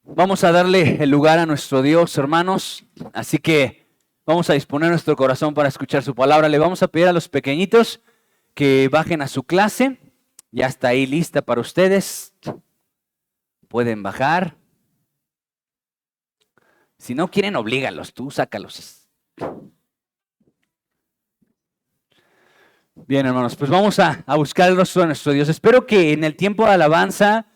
Vamos a darle el lugar a nuestro Dios, hermanos. Así que vamos a disponer nuestro corazón para escuchar su palabra. Le vamos a pedir a los pequeñitos que bajen a su clase. Ya está ahí lista para ustedes. Pueden bajar. Si no quieren, oblígalos. Tú sácalos. Bien, hermanos, pues vamos a buscar el rostro de nuestro Dios. Espero que en el tiempo de alabanza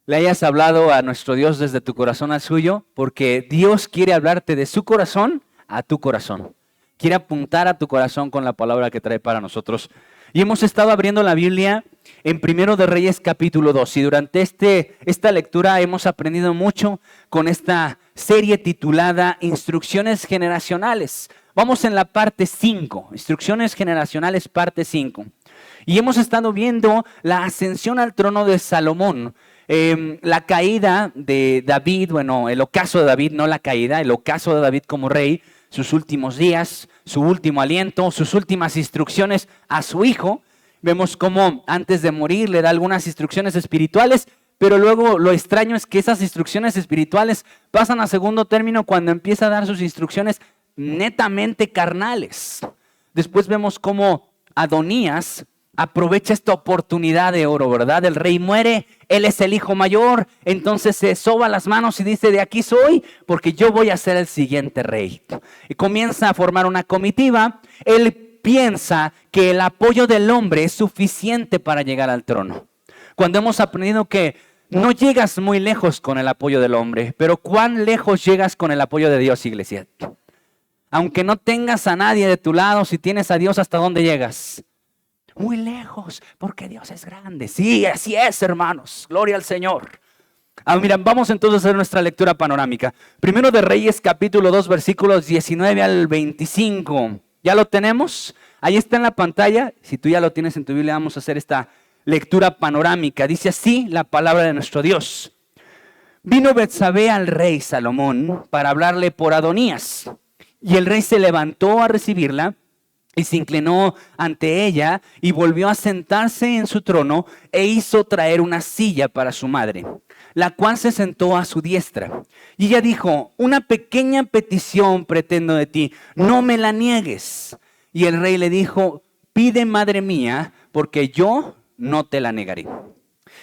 le hayas hablado a nuestro Dios desde tu corazón al suyo, porque Dios quiere hablarte de su corazón a tu corazón. Quiere apuntar a tu corazón con la palabra que trae para nosotros. Y hemos estado abriendo la Biblia en Primero de Reyes capítulo 2. Y durante esta lectura hemos aprendido mucho con esta serie titulada Instrucciones Generacionales. Vamos en la parte 5, Instrucciones Generacionales parte 5. Y hemos estado viendo la ascensión al trono de Salomón. La caída de David, bueno, el ocaso de David, no la caída, el ocaso de David como rey, sus últimos días, su último aliento, sus últimas instrucciones a su hijo. Vemos cómo antes de morir le da algunas instrucciones espirituales, pero luego lo extraño es que esas instrucciones espirituales pasan a segundo término cuando empieza a dar sus instrucciones netamente carnales. Después vemos cómo Adonías aprovecha esta oportunidad de oro, ¿verdad? El rey muere, él es el hijo mayor, entonces se soba las manos y dice, de aquí soy, porque yo voy a ser el siguiente rey. Y comienza a formar una comitiva. Él piensa que el apoyo del hombre es suficiente para llegar al trono. Cuando hemos aprendido que no llegas muy lejos con el apoyo del hombre, pero ¿cuán lejos llegas con el apoyo de Dios, iglesia? Aunque no tengas a nadie de tu lado, si tienes a Dios, ¿hasta dónde llegas? Muy lejos, porque Dios es grande. Sí, así es, hermanos. Gloria al Señor. Mira, vamos entonces a hacer nuestra lectura panorámica. Primero de Reyes, capítulo 2, versículos 19 al 25. ¿Ya lo tenemos? Ahí está en la pantalla. Si tú ya lo tienes en tu Biblia, vamos a hacer esta lectura panorámica. Dice así la palabra de nuestro Dios. Vino Betsabé al rey Salomón para hablarle por Adonías. Y el rey se levantó a recibirla y se inclinó ante ella y volvió a sentarse en su trono e hizo traer una silla para su madre, la cual se sentó a su diestra. Y ella dijo, una pequeña petición pretendo de ti, no me la niegues. Y el rey le dijo, pide, madre mía, porque yo no te la negaré.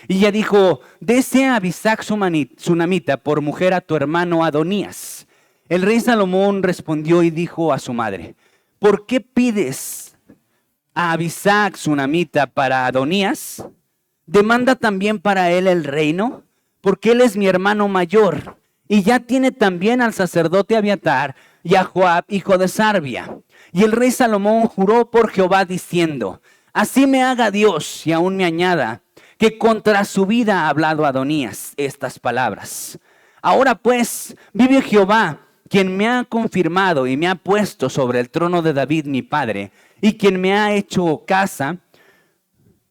Y ella dijo, dese a Abisag sunamita por mujer a tu hermano Adonías. El rey Salomón respondió y dijo a su madre, ¿por qué pides a Abisag sunamita para Adonías? ¿Demanda también para él el reino? Porque él es mi hermano mayor y ya tiene también al sacerdote Abiatar y a Joab, hijo de Sarbia. Y el rey Salomón juró por Jehová diciendo, así me haga Dios y aún me añada, que contra su vida ha hablado Adonías estas palabras. Ahora pues, vive Jehová, quien me ha confirmado y me ha puesto sobre el trono de David mi padre, y quien me ha hecho casa,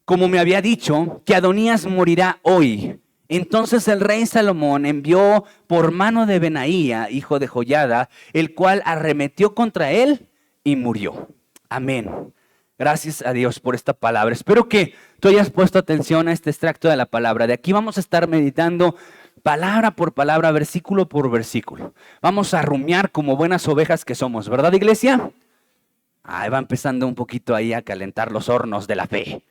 como me había dicho, que Adonías morirá hoy. Entonces el rey Salomón envió por mano de Benaía, hijo de Joiada, el cual arremetió contra él y murió. Amén. Gracias a Dios por esta palabra. Espero que tú hayas puesto atención a este extracto de la palabra. De aquí vamos a estar meditando palabra por palabra, versículo por versículo. Vamos a rumiar como buenas ovejas que somos, ¿verdad, iglesia? Ahí va empezando un poquito ahí a calentar los hornos de la fe.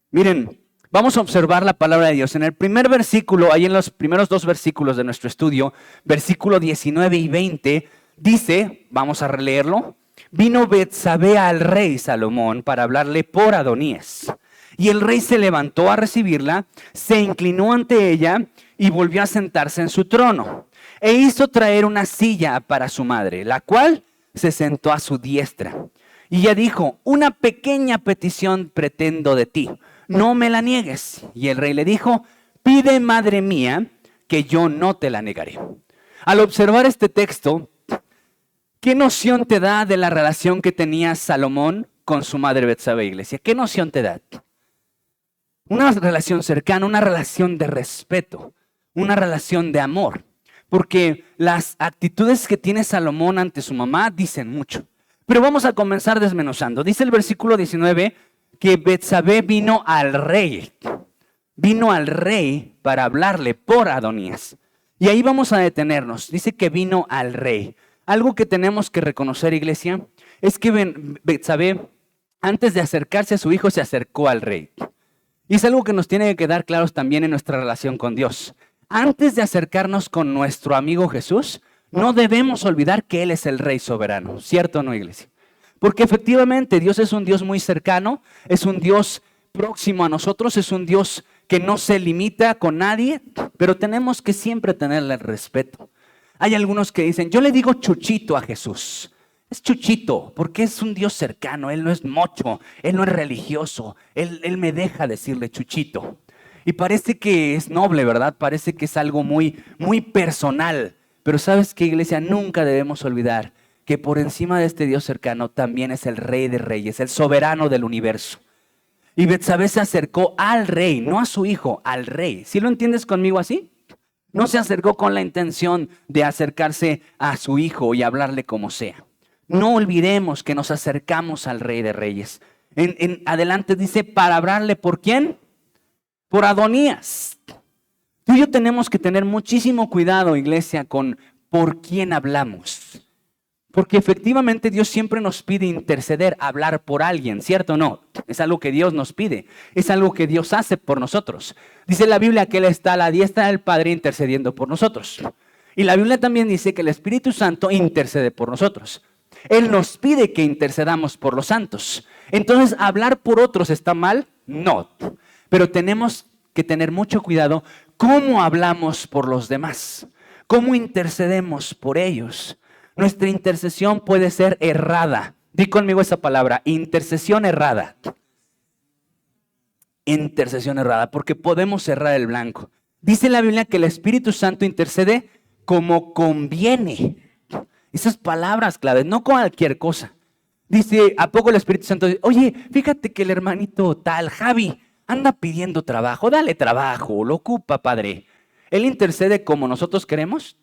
Miren, vamos a observar la palabra de Dios. En el primer versículo, ahí en los primeros dos versículos de nuestro estudio, versículo 19 y 20, dice, vamos a releerlo, vino Betsabé al rey Salomón para hablarle por Adonías. Y el rey se levantó a recibirla, se inclinó ante ella y volvió a sentarse en su trono. E hizo traer una silla para su madre, la cual se sentó a su diestra. Y ella dijo, una pequeña petición pretendo de ti, no me la niegues. Y el rey le dijo, pide, madre mía, que yo no te la negaré. Al observar este texto, ¿qué noción te da de la relación que tenía Salomón con su madre Betsabé, iglesia? ¿Qué noción te da? Una relación cercana, una relación de respeto, una relación de amor. Porque las actitudes que tiene Salomón ante su mamá dicen mucho. Pero vamos a comenzar desmenuzando. Dice el versículo 19 que Betsabé vino al rey. Vino al rey para hablarle por Adonías. Y ahí vamos a detenernos. Dice que vino al rey. Algo que tenemos que reconocer, iglesia, es que Betsabé, antes de acercarse a su hijo, se acercó al rey. Y es algo que nos tiene que quedar claros también en nuestra relación con Dios. Antes de acercarnos con nuestro amigo Jesús, no debemos olvidar que Él es el Rey soberano. ¿Cierto o no, iglesia? Porque efectivamente Dios es un Dios muy cercano, es un Dios próximo a nosotros, es un Dios que no se limita con nadie, pero tenemos que siempre tenerle el respeto. Hay algunos que dicen, yo le digo Chuchito a Jesús. Es Chuchito, porque es un Dios cercano, Él no es mocho, Él no es religioso, Él me deja decirle Chuchito. Y parece que es noble, ¿verdad? Parece que es algo muy, muy personal. Pero ¿sabes qué, iglesia? Nunca debemos olvidar que por encima de este Dios cercano también es el Rey de Reyes, el soberano del universo. Y Betsabé se acercó al rey, no a su hijo, al rey. ¿Sí lo entiendes conmigo así? No se acercó con la intención de acercarse a su hijo y hablarle como sea. No olvidemos que nos acercamos al Rey de Reyes. En adelante dice, para hablarle ¿por quién? Por Adonías. Tú y yo tenemos que tener muchísimo cuidado, iglesia, con por quién hablamos. Porque efectivamente Dios siempre nos pide interceder, hablar por alguien, ¿cierto o no? Es algo que Dios nos pide, es algo que Dios hace por nosotros. Dice la Biblia que Él está a la diestra del Padre intercediendo por nosotros. Y la Biblia también dice que el Espíritu Santo intercede por nosotros. Él nos pide que intercedamos por los santos. Entonces, ¿hablar por otros está mal? No. Pero tenemos que tener mucho cuidado cómo hablamos por los demás, cómo intercedemos por ellos. Nuestra intercesión puede ser errada. Di conmigo esa palabra, intercesión errada. Intercesión errada, porque podemos errar el blanco. Dice la Biblia que el Espíritu Santo intercede como conviene. Esas palabras claves, no cualquier cosa. Dice, ¿a poco el Espíritu Santo dice, oye, fíjate que el hermanito tal, Javi, anda pidiendo trabajo, dale trabajo, lo ocupa, padre? ¿Él intercede como nosotros queremos?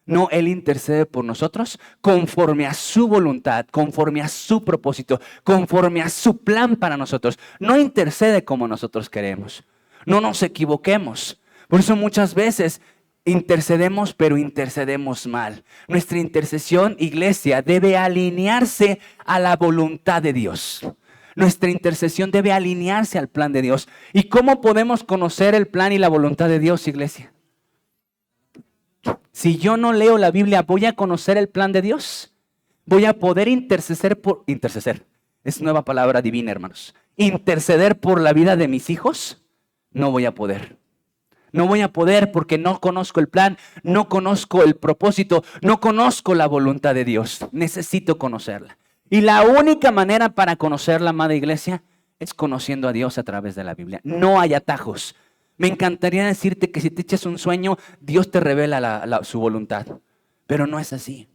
No, Él intercede por nosotros conforme a su voluntad, conforme a su propósito, conforme a su plan para nosotros. No intercede como nosotros queremos. No nos equivoquemos. Por eso muchas veces intercedemos, pero intercedemos mal. Nuestra intercesión, iglesia, debe alinearse a la voluntad de Dios. Nuestra intercesión debe alinearse al plan de Dios. ¿Y cómo podemos conocer el plan y la voluntad de Dios, iglesia? Si yo no leo la Biblia, ¿voy a conocer el plan de Dios? ¿Voy a poder interceder? Es nueva palabra divina, hermanos. ¿Interceder por la vida de mis hijos? No voy a poder. No voy a poder porque no conozco el plan, no conozco el propósito, no conozco la voluntad de Dios. Necesito conocerla. Y la única manera para conocerla, amada iglesia, es conociendo a Dios a través de la Biblia. No hay atajos. Me encantaría decirte que si te echas un sueño, Dios te revela su voluntad. Pero no es así.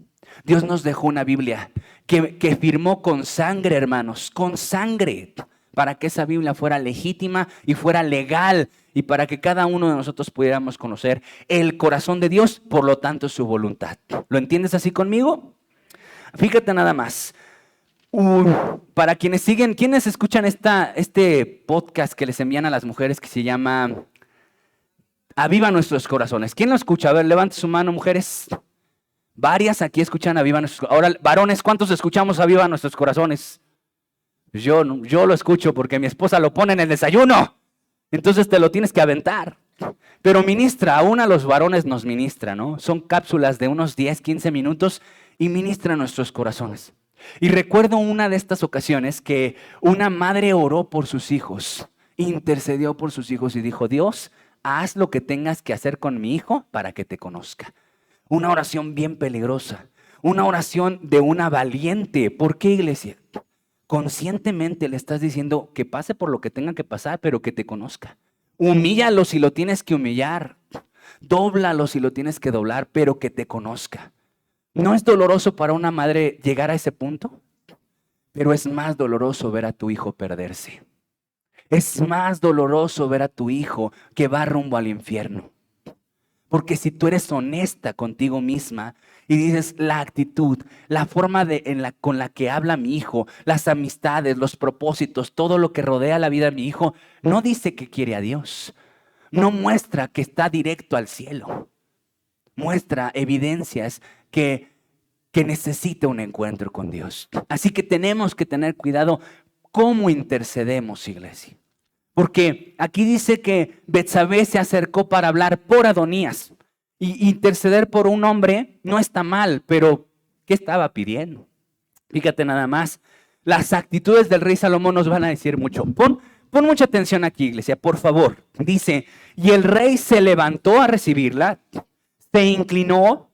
Dios nos dejó una Biblia que firmó con sangre, hermanos, con sangre, para que esa Biblia fuera legítima y fuera legal y para que cada uno de nosotros pudiéramos conocer el corazón de Dios, por lo tanto su voluntad. ¿Lo entiendes así conmigo? Fíjate nada más. Para quienes siguen, quienes escuchan este podcast que les envían a las mujeres que se llama Aviva Nuestros Corazones. ¿Quién lo escucha? A ver, levante su mano, mujeres. Varias aquí escuchan Aviva Nuestros Corazones. Ahora, varones, ¿cuántos escuchamos Aviva Nuestros Corazones? Yo lo escucho porque mi esposa lo pone en el desayuno. Entonces te lo tienes que aventar. Pero ministra, aún a los varones nos ministra, ¿no? Son cápsulas de unos 10, 15 minutos y ministra nuestros corazones. Y recuerdo una de estas ocasiones que una madre oró por sus hijos, intercedió por sus hijos y dijo, Dios, haz lo que tengas que hacer con mi hijo para que te conozca. Una oración bien peligrosa, una oración de una valiente. ¿Por qué, iglesia? Conscientemente le estás diciendo que pase por lo que tenga que pasar, pero que te conozca. Humíllalo si lo tienes que humillar, dóblalo si lo tienes que doblar, pero que te conozca. ¿No es doloroso para una madre llegar a ese punto? Pero es más doloroso ver a tu hijo perderse. Es más doloroso ver a tu hijo que va rumbo al infierno. Porque si tú eres honesta contigo misma y dices la actitud, la forma con la que habla mi hijo, las amistades, los propósitos, todo lo que rodea la vida de mi hijo, no dice que quiere a Dios. No muestra que está directo al cielo. muestra evidencias que necesita un encuentro con Dios. Así que tenemos que tener cuidado cómo intercedemos, iglesia. Porque aquí dice que Betsabé se acercó para hablar por Adonías. Y interceder por un hombre no está mal, pero ¿qué estaba pidiendo? Fíjate nada más, las actitudes del rey Salomón nos van a decir mucho. Pon mucha atención aquí, iglesia, por favor. Dice, y el rey se levantó a recibirla, se inclinó,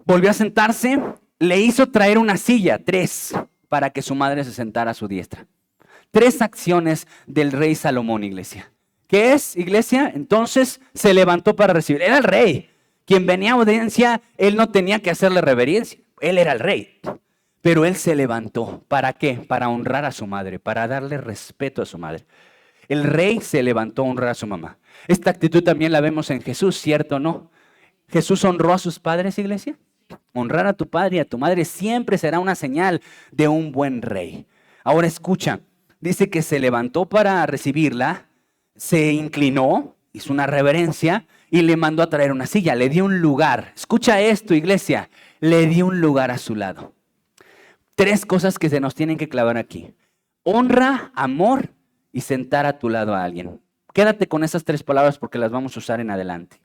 volvió a sentarse, le hizo traer una silla, 3, para que su madre se sentara a su diestra. 3 acciones del rey Salomón, iglesia. ¿Qué es, iglesia? Entonces se levantó para recibir. Era el rey. Quien venía a audiencia, él no tenía que hacerle reverencia. Él era el rey. Pero él se levantó. ¿Para qué? Para honrar a su madre, para darle respeto a su madre. El rey se levantó a honrar a su mamá. Esta actitud también la vemos en Jesús, ¿cierto o no? ¿Jesús honró a sus padres, iglesia? Honrar a tu padre y a tu madre siempre será una señal de un buen rey. Ahora escucha, dice que se levantó para recibirla, se inclinó, hizo una reverencia y le mandó a traer una silla, le dio un lugar. Escucha esto, iglesia, le dio un lugar a su lado. 3 cosas que se nos tienen que clavar aquí. Honra, amor y sentar a tu lado a alguien. Quédate con esas 3 palabras porque las vamos a usar en adelante.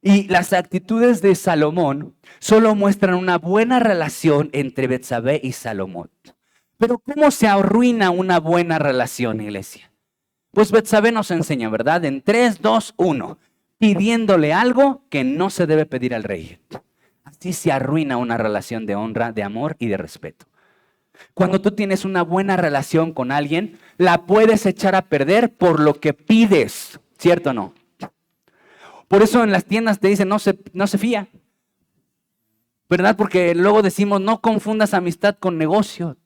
Y las actitudes de Salomón solo muestran una buena relación entre Betsabé y Salomón. Pero ¿cómo se arruina una buena relación, iglesia? Pues Betsabé nos enseña, ¿verdad? En 3, 2, 1, pidiéndole algo que no se debe pedir al rey. Así se arruina una relación de honra, de amor y de respeto. Cuando tú tienes una buena relación con alguien, la puedes echar a perder por lo que pides, ¿cierto o no? Por eso en las tiendas te dicen no se fía, ¿verdad? Porque luego decimos no confundas amistad con negocio.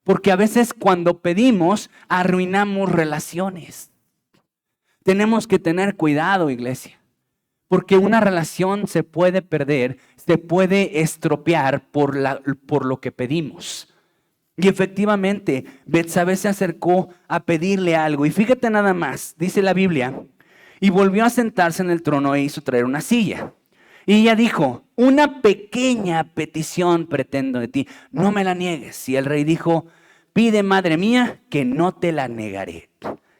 Porque a veces cuando pedimos arruinamos relaciones. Tenemos que tener cuidado, iglesia. Porque una relación se puede perder, se puede estropear por lo que pedimos. Y efectivamente, Betsabé se acercó a pedirle algo. Y fíjate nada más, dice la Biblia, y volvió a sentarse en el trono e hizo traer una silla. Y ella dijo, una pequeña petición pretendo de ti, no me la niegues. Y el rey dijo, pide, madre mía, que no te la negaré.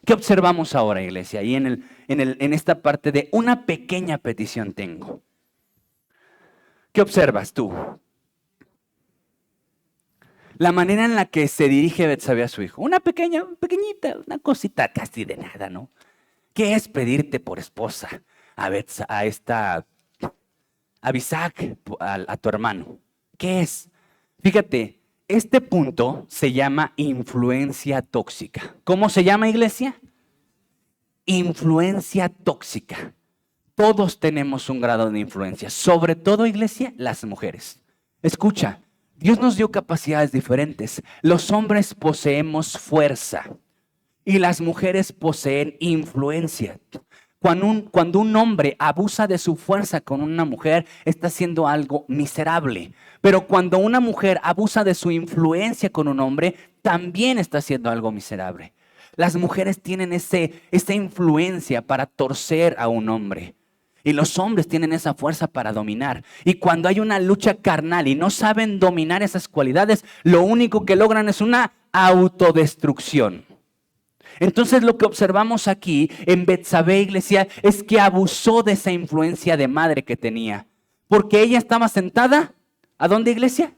¿Qué observamos ahora, iglesia? Y en esta parte de una pequeña petición tengo. ¿Qué observas tú? La manera en la que se dirige Betsabé a su hijo. Una pequeñita, una cosita casi de nada, ¿no? ¿Qué es pedirte por esposa a Abisag, a tu hermano? ¿Qué es? Fíjate, este punto se llama influencia tóxica. ¿Cómo se llama, iglesia? Influencia tóxica. Todos tenemos un grado de influencia, sobre todo, iglesia, las mujeres. Escucha, Dios nos dio capacidades diferentes. Los hombres poseemos fuerza y las mujeres poseen influencia. Cuando un hombre abusa de su fuerza con una mujer, está haciendo algo miserable. Pero cuando una mujer abusa de su influencia con un hombre, también está haciendo algo miserable. Las mujeres tienen esa influencia para torcer a un hombre. Y los hombres tienen esa fuerza para dominar. Y cuando hay una lucha carnal y no saben dominar esas cualidades, lo único que logran es una autodestrucción. Entonces lo que observamos aquí en Betsabé, iglesia, es que abusó de esa influencia de madre que tenía. Porque ella estaba sentada, ¿a dónde, iglesia?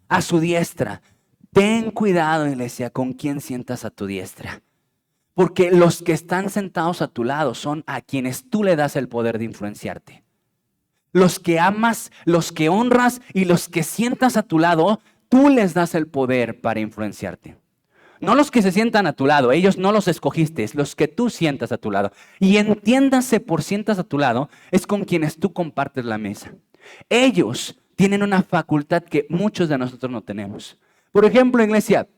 A su diestra. Ten cuidado, iglesia, con quién sientas a tu diestra. Porque los que están sentados a tu lado son a quienes tú le das el poder de influenciarte. Los que amas, los que honras y los que sientas a tu lado, tú les das el poder para influenciarte. No los que se sientan a tu lado, ellos no los escogiste, es los que tú sientas a tu lado. Y entiéndase por sientas a tu lado, es con quienes tú compartes la mesa. Ellos tienen una facultad que muchos de nosotros no tenemos. Por ejemplo, iglesia,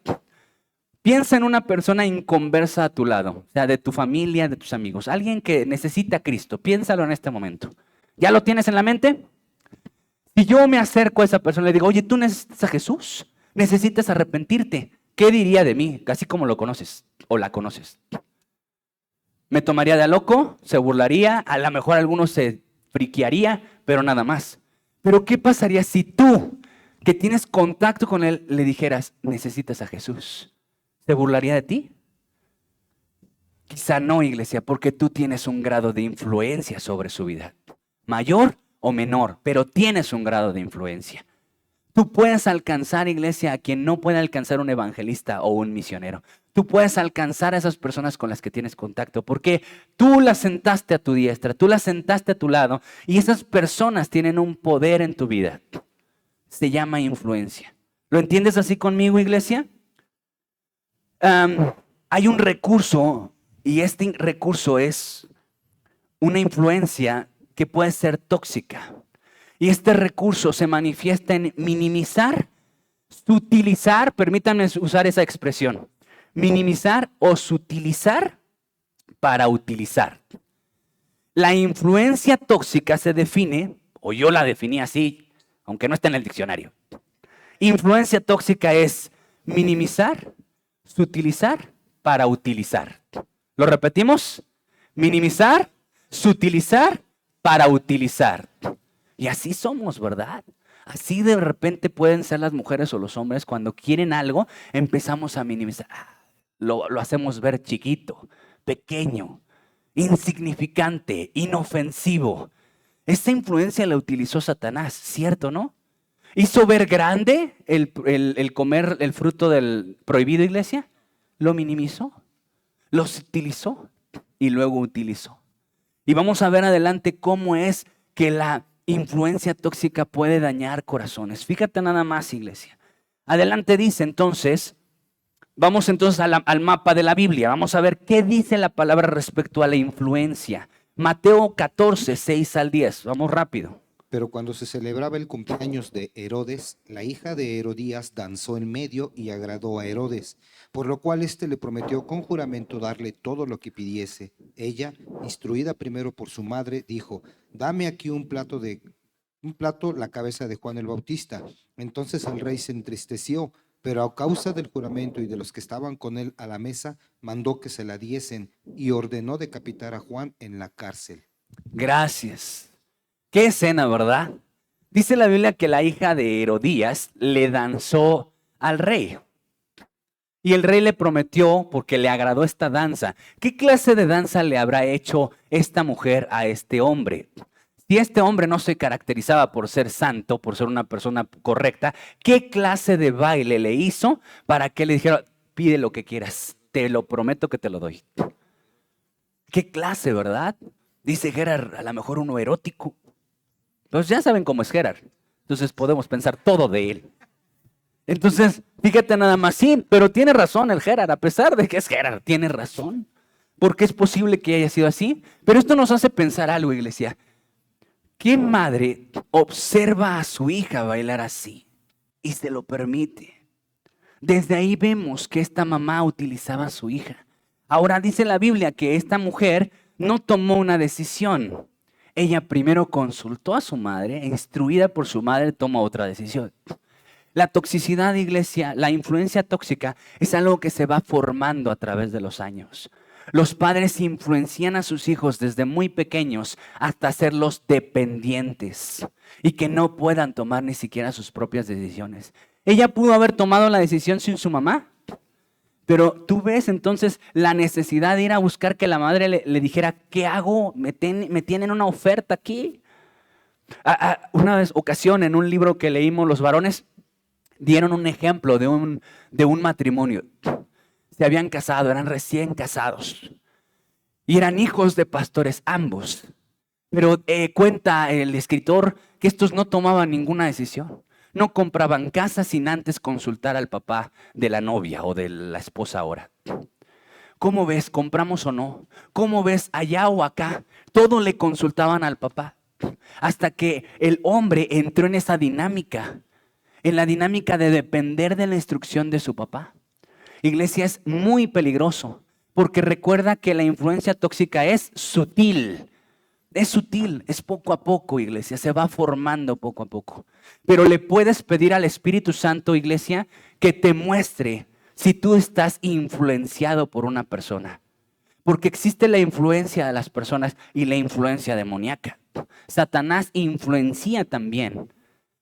piensa en una persona inconversa a tu lado, o sea, de tu familia, de tus amigos, alguien que necesita a Cristo. Piénsalo en este momento. ¿Ya lo tienes en la mente? Si yo me acerco a esa persona y le digo, oye, ¿tú necesitas a Jesús? ¿Necesitas arrepentirte? ¿Qué diría de mí? Casi como lo conoces o la conoces. ¿Me tomaría de a loco? ¿Se burlaría? A lo mejor algunos se friquearía, pero nada más. Pero ¿qué pasaría si tú, que tienes contacto con él, le dijeras, necesitas a Jesús? ¿Se burlaría de ti? Quizá no, iglesia, porque tú tienes un grado de influencia sobre su vida. Mayor o menor, pero tienes un grado de influencia. Tú puedes alcanzar, iglesia, a quien no puede alcanzar un evangelista o un misionero. Tú puedes alcanzar a esas personas con las que tienes contacto, porque tú las sentaste a tu diestra, tú las sentaste a tu lado, y esas personas tienen un poder en tu vida. Se llama influencia. ¿Lo entiendes así conmigo, iglesia? Hay un recurso, y este recurso es una influencia que puede ser tóxica. Y este recurso se manifiesta en minimizar, sutilizar, permítanme usar esa expresión, minimizar o sutilizar para utilizar. La influencia tóxica se define, o yo la definí así, aunque no está en el diccionario. Influencia tóxica es minimizar, sutilizar para utilizar. ¿Lo repetimos? Minimizar, sutilizar para utilizar. Y así somos, ¿verdad? Así de repente pueden ser las mujeres o los hombres. Cuando quieren algo, empezamos a minimizar. Lo hacemos ver chiquito, pequeño, insignificante, inofensivo. Esta influencia la utilizó Satanás, ¿cierto, no? Hizo ver grande el comer el fruto del prohibido, iglesia. Lo minimizó, lo utilizó y luego utilizó. Y vamos a ver adelante cómo es que la influencia tóxica puede dañar corazones. Fíjate nada más, iglesia. Adelante dice entonces, vamos entonces al mapa de la Biblia. Vamos a ver qué dice la palabra respecto a la influencia. Mateo 14, 6 al 10. Vamos rápido. Pero cuando se celebraba el cumpleaños de Herodes, la hija de Herodías danzó en medio y agradó a Herodes, por lo cual éste le prometió con juramento darle todo lo que pidiese. Ella, instruida primero por su madre, dijo: dame aquí un plato la cabeza de Juan el Bautista. Entonces el rey se entristeció, pero a causa del juramento y de los que estaban con él a la mesa, mandó que se la diesen y ordenó decapitar a Juan en la cárcel. Gracias. Qué escena, ¿verdad? Dice la Biblia que la hija de Herodías le danzó al rey. Y el rey le prometió, porque le agradó esta danza. ¿Qué clase de danza le habrá hecho esta mujer a este hombre? Si este hombre no se caracterizaba por ser santo, por ser una persona correcta, ¿qué clase de baile le hizo para que le dijera, pide lo que quieras, te lo prometo que te lo doy? ¿Qué clase, verdad? Dice Gerard, a lo mejor uno erótico. Pues ya saben cómo es Gerard. Entonces podemos pensar todo de él. Entonces, fíjate nada más, sí, pero tiene razón el Gerard, a pesar de que es Gerard, tiene razón. Porque es posible que haya sido así. Pero esto nos hace pensar algo, iglesia. ¿Qué madre observa a su hija bailar así y se lo permite? Desde ahí vemos que esta mamá utilizaba a su hija. Ahora dice la Biblia que esta mujer no tomó una decisión. Ella primero consultó a su madre, instruida por su madre, toma otra decisión. La toxicidad, iglesia, la influencia tóxica es algo que se va formando a través de los años. Los padres influencian a sus hijos desde muy pequeños hasta hacerlos dependientes y que no puedan tomar ni siquiera sus propias decisiones. Ella pudo haber tomado la decisión sin su mamá, pero tú ves entonces la necesidad de ir a buscar que la madre le dijera, ¿qué hago? Me tienen una oferta aquí. Una ocasión en un libro que leímos los varones, dieron un ejemplo de un matrimonio. Se habían casado, eran recién casados. Y eran hijos de pastores ambos. Pero cuenta el escritor que estos no tomaban ninguna decisión. No compraban casa sin antes consultar al papá de la novia o de la esposa ahora. ¿Cómo ves? ¿Compramos o no? ¿Cómo ves? Allá o acá. Todo le consultaban al papá. Hasta que el hombre entró en esa dinámica. En la dinámica de depender de la instrucción de su papá. Iglesia, es muy peligroso. Porque recuerda que la influencia tóxica es sutil. Es sutil, es poco a poco, iglesia, se va formando poco a poco. Pero le puedes pedir al Espíritu Santo, iglesia, que te muestre si tú estás influenciado por una persona. Porque existe la influencia de las personas y la influencia demoníaca. Satanás influencia también.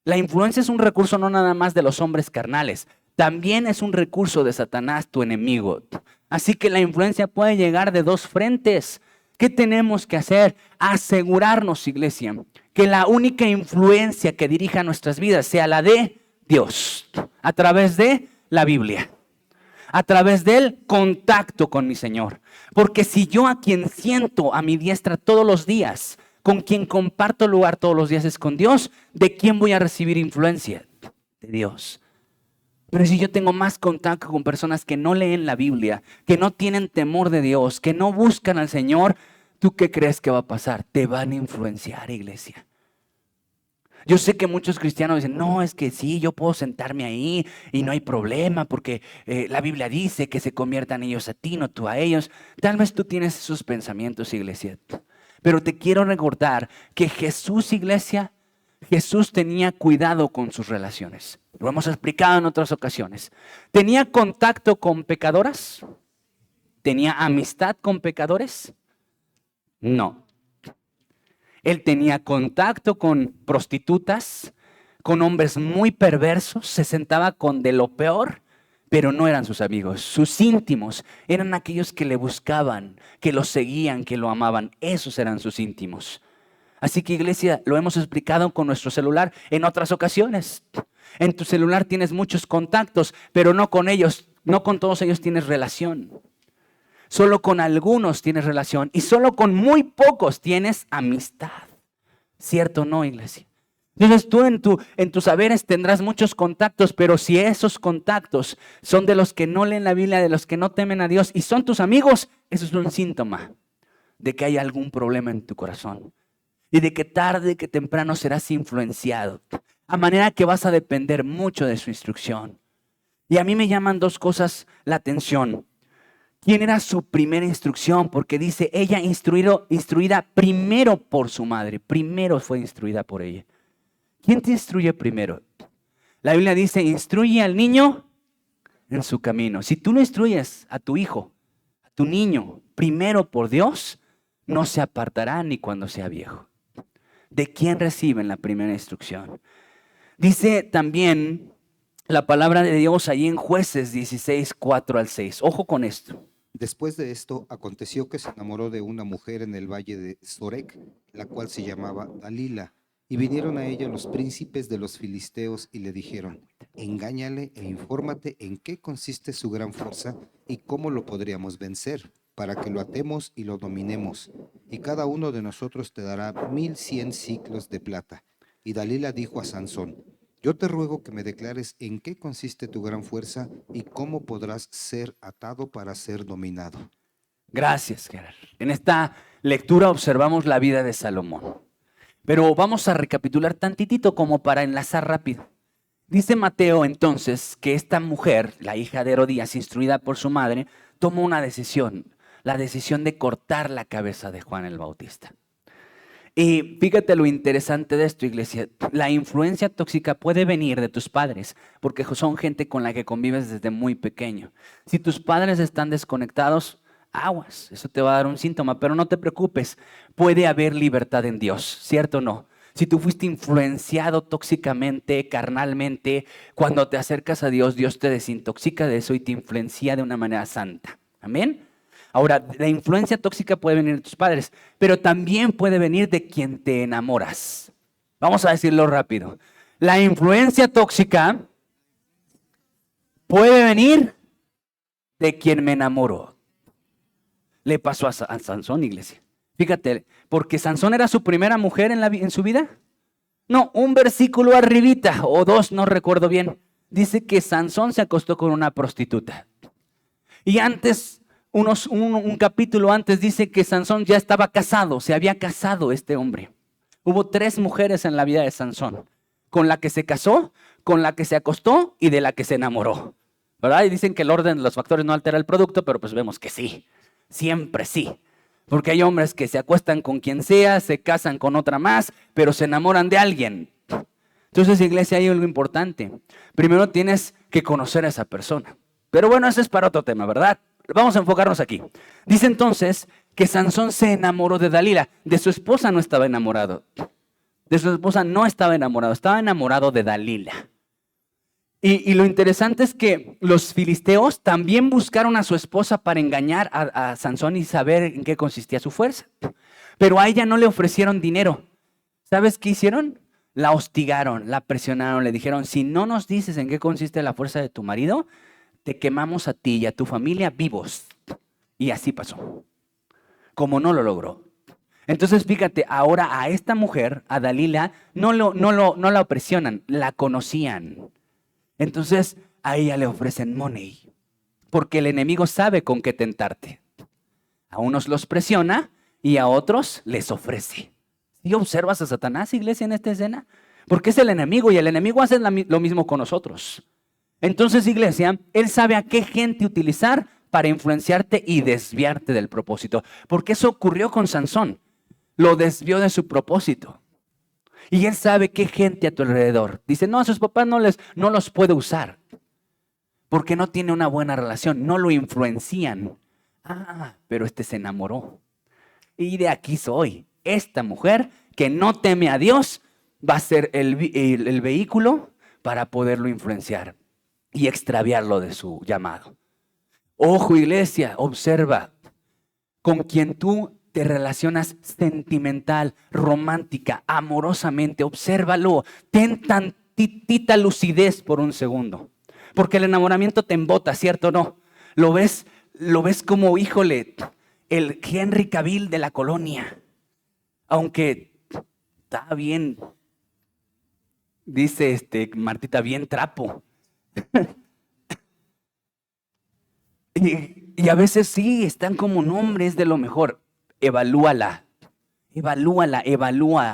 La influencia es un recurso no nada más de los hombres carnales, también es un recurso de Satanás, tu enemigo. Así que la influencia puede llegar de dos frentes. ¿Qué tenemos que hacer? Asegurarnos, iglesia, que la única influencia que dirija nuestras vidas sea la de Dios, a través de la Biblia, a través del contacto con mi Señor. Porque si yo a quien siento a mi diestra todos los días, con quien comparto lugar todos los días es con Dios, ¿de quién voy a recibir influencia? De Dios. Pero si yo tengo más contacto con personas que no leen la Biblia, que no tienen temor de Dios, que no buscan al Señor, ¿tú qué crees que va a pasar? Te van a influenciar, iglesia. Yo sé que muchos cristianos dicen, no, es que sí, yo puedo sentarme ahí y no hay problema porque la Biblia dice que se conviertan ellos a ti, no tú a ellos. Tal vez tú tienes esos pensamientos, iglesia. Pero te quiero recordar que Jesús, iglesia, Jesús tenía cuidado con sus relaciones. Lo hemos explicado en otras ocasiones. ¿Tenía contacto con pecadoras? ¿Tenía amistad con pecadores? No. Él tenía contacto con prostitutas, con hombres muy perversos, se sentaba con de lo peor, pero no eran sus amigos. Sus íntimos eran aquellos que le buscaban, que lo seguían, que lo amaban. Esos eran sus íntimos. Así que, iglesia, lo hemos explicado con nuestro celular en otras ocasiones. En tu celular tienes muchos contactos, pero no con ellos, no con todos ellos tienes relación. Solo con algunos tienes relación y solo con muy pocos tienes amistad. ¿Cierto o no, iglesia? Entonces tú en tus saberes tendrás muchos contactos, pero si esos contactos son de los que no leen la Biblia, de los que no temen a Dios y son tus amigos, eso es un síntoma de que hay algún problema en tu corazón y de que tarde que temprano serás influenciado, a manera que vas a depender mucho de su instrucción. Y a mí me llaman dos cosas la atención. ¿Quién era su primera instrucción? Porque dice, ella instruida primero por su madre. Primero fue instruida por ella. ¿Quién te instruye primero? La Biblia dice, instruye al niño en su camino. Si tú no instruyes a tu hijo, a tu niño, primero por Dios, no se apartará ni cuando sea viejo. ¿De quién reciben la primera instrucción? Dice también la palabra de Dios allí en Jueces 16, 4 al 6. Ojo con esto. Después de esto, aconteció que se enamoró de una mujer en el valle de Sorek, la cual se llamaba Dalila. Y vinieron a ella los príncipes de los filisteos y le dijeron, engáñale e infórmate en qué consiste su gran fuerza y cómo lo podríamos vencer, para que lo atemos y lo dominemos. Y cada uno de nosotros te dará 1100 siclos de plata. Y Dalila dijo a Sansón, yo te ruego que me declares en qué consiste tu gran fuerza y cómo podrás ser atado para ser dominado. Gracias, Gerard. En esta lectura observamos la vida de Salomón. Pero vamos a recapitular tantitito como para enlazar rápido. Dice Mateo entonces que esta mujer, la hija de Herodías, instruida por su madre, tomó una decisión, la decisión de cortar la cabeza de Juan el Bautista. Y fíjate lo interesante de esto, iglesia. La influencia tóxica puede venir de tus padres, porque son gente con la que convives desde muy pequeño. Si tus padres están desconectados, aguas, eso te va a dar un síntoma, pero no te preocupes, puede haber libertad en Dios, ¿cierto o no? Si tú fuiste influenciado tóxicamente, carnalmente, cuando te acercas a Dios, Dios te desintoxica de eso y te influencia de una manera santa. Amén. Ahora, la influencia tóxica puede venir de tus padres, pero también puede venir de quien te enamoras. Vamos a decirlo rápido. La influencia tóxica puede venir de quien me enamoró. Le pasó a Sansón, iglesia. Fíjate, porque Sansón era su primera mujer en su vida. No, un versículo arribita, o dos, no recuerdo bien. Dice que Sansón se acostó con una prostituta. Y antes, un capítulo antes dice que Sansón ya estaba casado, se había casado este hombre. Hubo 3 mujeres en la vida de Sansón, con la que se casó, con la que se acostó y de la que se enamoró. ¿Verdad? Y dicen que el orden de los factores no altera el producto, pero pues vemos que sí, siempre sí. Porque hay hombres que se acuestan con quien sea, se casan con otra más, pero se enamoran de alguien. Entonces, iglesia, hay algo importante. Primero tienes que conocer a esa persona. Pero bueno, eso es para otro tema, ¿verdad? Vamos a enfocarnos aquí. Dice entonces que Sansón se enamoró de Dalila. De su esposa no estaba enamorado. De su esposa no estaba enamorado. Estaba enamorado de Dalila. Y lo interesante es que los filisteos también buscaron a su esposa para engañar a Sansón y saber en qué consistía su fuerza. Pero a ella no le ofrecieron dinero. ¿Sabes qué hicieron? La hostigaron, la presionaron, le dijeron, si no nos dices en qué consiste la fuerza de tu marido, te quemamos a ti y a tu familia vivos. Y así pasó. Como no lo logró. Entonces fíjate, ahora a esta mujer, a Dalila, no la presionan, la conocían. Entonces a ella le ofrecen money, porque el enemigo sabe con qué tentarte. A unos los presiona y a otros les ofrece. ¿Y observas a Satanás, iglesia, en esta escena? Porque es el enemigo y el enemigo hace lo mismo con nosotros. Entonces, iglesia, él sabe a qué gente utilizar para influenciarte y desviarte del propósito. Porque eso ocurrió con Sansón. Lo desvió de su propósito. Y él sabe qué gente a tu alrededor. Dice, no, a sus papás no los puede usar. Porque no tiene una buena relación. No lo influencian. Pero este se enamoró. Y de aquí soy. Esta mujer que no teme a Dios va a ser el vehículo para poderlo influenciar y extraviarlo de su llamado. Ojo, iglesia, observa con quien tú te relacionas sentimental, romántica, amorosamente. Obsérvalo. Ten tantita lucidez por un segundo. Porque el enamoramiento te embota, ¿cierto o no? Lo ves como, híjole, el Henry Cavill de la colonia. Aunque está bien, dice Martita, bien trapo. y a veces sí, están como nombres de lo mejor. Evalúa